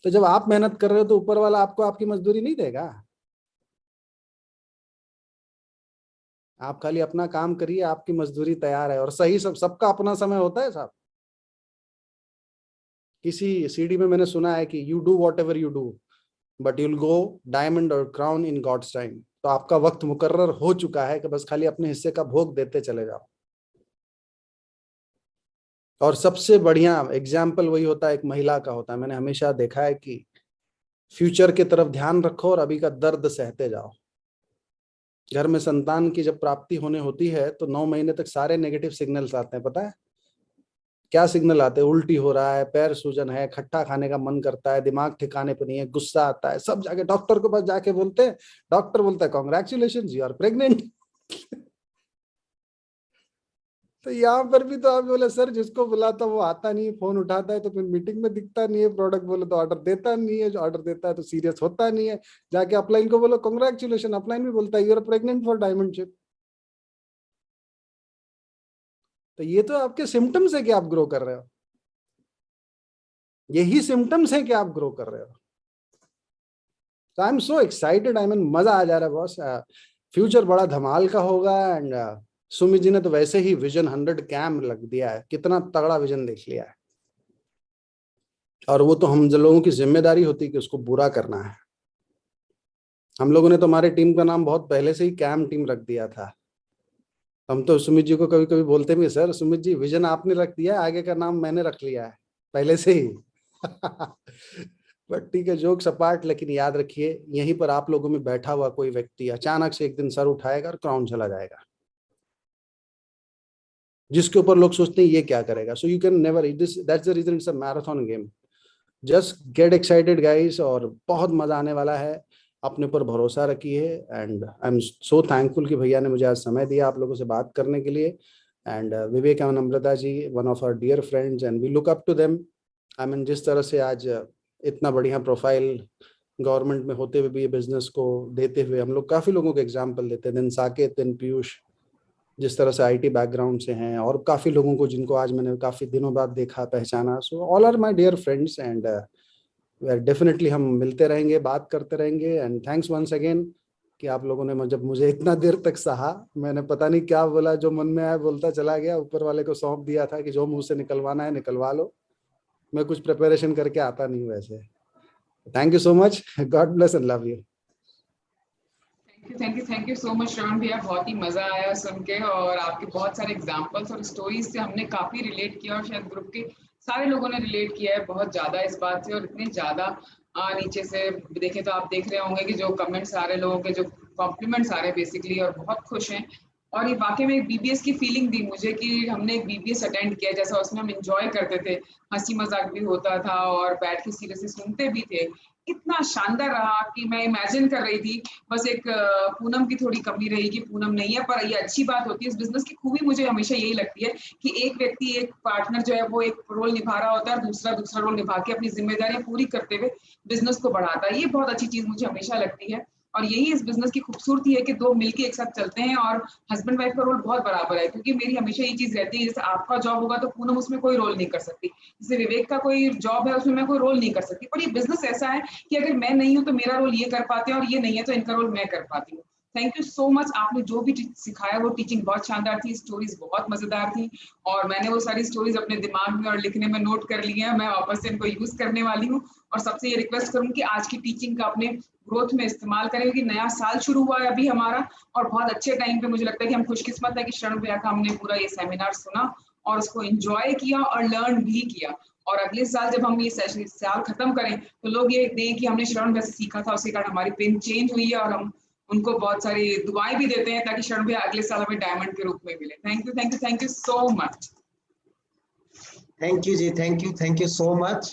तो जब आप मेहनत कर रहे हो तो ऊपर वाला आपको आपकी मजदूरी नहीं देगा। आप खाली अपना काम करिए, आपकी मजदूरी तैयार है। और सही सबका अपना समय होता है साहब। किसी सीडी में मैंने सुना है कि you do what ever you do but you'll go diamond और क्राउन इन गॉड्स टाइम। तो आपका वक्त मुकर्रर हो चुका है कि बस खाली अपने हिस्से का भोग देते चले जाओ। और सबसे बढ़िया एग्जाम्पल वही होता है, एक महिला का होता है। मैंने हमेशा देखा है कि फ्यूचर की तरफ ध्यान रखो और अभी का दर्द सहते जाओ। घर में संतान की जब प्राप्ति होने होती है तो 9 महीने तक सारे नेगेटिव सिग्नल्स आते हैं। पता है क्या सिग्नल आते हैं? उल्टी हो रहा है, पैर सूजन है, खट्टा खाने का मन करता है, दिमाग ठिकाने पर नहीं है, गुस्सा आता है। सब जाके डॉक्टर के पास जाके बोलते हैं, डॉक्टर बोलता है कॉन्ग्रेचुलेशन यू आर प्रेग्नेंट। तो यहाँ पर भी तो आप बोले सर जिसको बुलाता वो आता नहीं है, फोन उठाता है तो फिर मीटिंग में दिखता नहीं है, प्रोडक्ट बोले तो ऑर्डर देता नहीं है, जो ऑर्डर देता है तो सीरियस होता नहीं है। जाके अपलाइन को बोलो कॉन्ग्रेचुलेशन, अपलाइन भी बोलता है you are pregnant for diamond ship. तो ये तो आपके सिम्टम्स है कि आप ग्रो कर रहे हो, यही सिम्टम्स है कि आप ग्रो कर रहे हो। I am so excited, I mean मजा आ जा रहा है बॉस। फ्यूचर बड़ा धमाल का होगा। एंड सुमित जी ने तो वैसे ही विजन 100 कैम लग दिया है, कितना तगड़ा विजन देख लिया है। और वो तो हम लोगों की जिम्मेदारी होती है कि उसको पूरा करना है। हम लोगों ने तो हमारे टीम का नाम बहुत पहले से ही कैम टीम रख दिया था। हम तो सुमित जी को कभी कभी बोलते भी सर सुमित जी विजन आपने रख दिया, आगे का नाम मैंने रख लिया है पहले से ही। बट ठीक है, जोक सपाट, लेकिन याद रखिए यहीं पर आप लोगों में बैठा हुआ कोई व्यक्ति अचानक से एक दिन सर उठाएगा और क्राउन चला जाएगा, जिसके ऊपर लोग सोचते हैं ये क्या करेगा। So you can never, that's the reason it's a marathon game. Just get excited guys, और बहुत मजा आने वाला है। अपने ऊपर भरोसा रखिए। And I am so thankful कि भैया ने मुझे आज समय दिया आप लोगों से बात करने के लिए। एंड विवेक एवं Namrata ji, one of our dear friends, and we look up to them. I mean जिस तरह से आज इतना बढ़िया प्रोफाइल गवर्नमेंट में होते हुए भी ये बिजनेस को देते हुए हम लोग काफ़ी लोगों को एग्जाम्पल देते हैं। दिन साकेत, दिन पीयूष, जिस तरह से आईटी बैकग्राउंड से हैं, और काफ़ी लोगों को जिनको आज मैंने काफ़ी दिनों बाद देखा, पहचाना। So all are my dear friends and definitely हम मिलते रहेंगे, बात करते रहेंगे। एंड थैंक्स वंस अगेन कि आप लोगों ने जब मुझे इतना देर तक सहा। मैंने पता नहीं क्या बोला, जो मन में आया बोलता चला गया। ऊपर वाले को सौंप दिया था कि जो मुंह से निकलवाना है निकलवा लो। मैं कुछ प्रिपरेशन करके आता नहीं वैसे। Thank you so much, God bless and love you. Thank you so much Shravan भैया, बहुत ही मजा आया सुन के। और आपके बहुत सारे एग्जांपल्स और स्टोरीज से हमने काफी रिलेट किया, और शायद ग्रुप के सारे लोगों ने रिलेट किया है बहुत ज्यादा इस बात से। और इतने ज्यादा नीचे से देखें तो आप देख रहे होंगे कि जो कमेंट्स आ रहे लोगों के, जो कॉम्प्लीमेंट्स आ रहे हैं बेसिकली, और बहुत खुश हैं। और ये वाकई में एक बीबीएस की फीलिंग दी मुझे कि हमने एक बीबीएस अटेंड किया, जैसा उसमें हम एंजॉय करते थे, हंसी मजाक भी होता था और बैठ के सीरियसली सुनते भी थे। इतना शानदार रहा कि मैं इमेजिन कर रही थी बस एक पूनम की थोड़ी कमी रही कि पूनम नहीं है, पर ये अच्छी बात होती है इस बिजनेस की। खूबी मुझे हमेशा यही लगती है कि एक व्यक्ति, एक पार्टनर जो है वो एक रोल निभा रहा होता है और दूसरा रोल निभा के अपनी जिम्मेदारियां पूरी करते हुए बिजनेस को बढ़ाता है। ये बहुत अच्छी चीज मुझे हमेशा लगती है और यही इस बिजनेस की खूबसूरती है कि दो मिलके एक साथ चलते हैं और हस्बैंड वाइफ का रोल बहुत बराबर है। क्योंकि मेरी हमेशा ये चीज रहती है, जैसे आपका जॉब होगा तो पूनम उसमें कोई रोल नहीं कर सकती, जैसे विवेक का कोई जॉब है उसमें मैं कोई रोल नहीं कर सकती, पर ये बिजनेस ऐसा है कि अगर मैं नहीं हूं तो मेरा रोल ये कर पाते हैं और ये नहीं है तो इनका रोल मैं कर पाती हूँ। थैंक यू सो मच, आपने जो भी सिखाया वो टीचिंग बहुत शानदार थी, स्टोरीज बहुत मजेदार थी और मैंने वो सारी स्टोरीज अपने दिमाग में और लिखने में नोट कर ली है। मैं वापस से इनको यूज करने वाली हूँ और सबसे ये रिक्वेस्ट करूंगी कि आज की टीचिंग का अपने ग्रोथ में इस्तेमाल करें, क्योंकि नया साल शुरू हुआ है अभी हमारा और बहुत अच्छे टाइम पे मुझे लगता है कि हम खुशकिस्मत है कि शरण भैया का हमने पूरा ये सेमिनार सुना और उसको एंजॉय किया और लर्न भी किया। और अगले साल जब हम ये सेशन साल खत्म करें तो लोग ये दें कि हमने शरण भैया से सीखा था, उसके कारण हमारी पेन चेंज हुई है और हम उनको बहुत सारी दुआएं भी देते हैं ताकि शरण भैया अगले साल हमें डायमंड के रूप में मिले। Thank you so much. Thank you ji, thank you so much.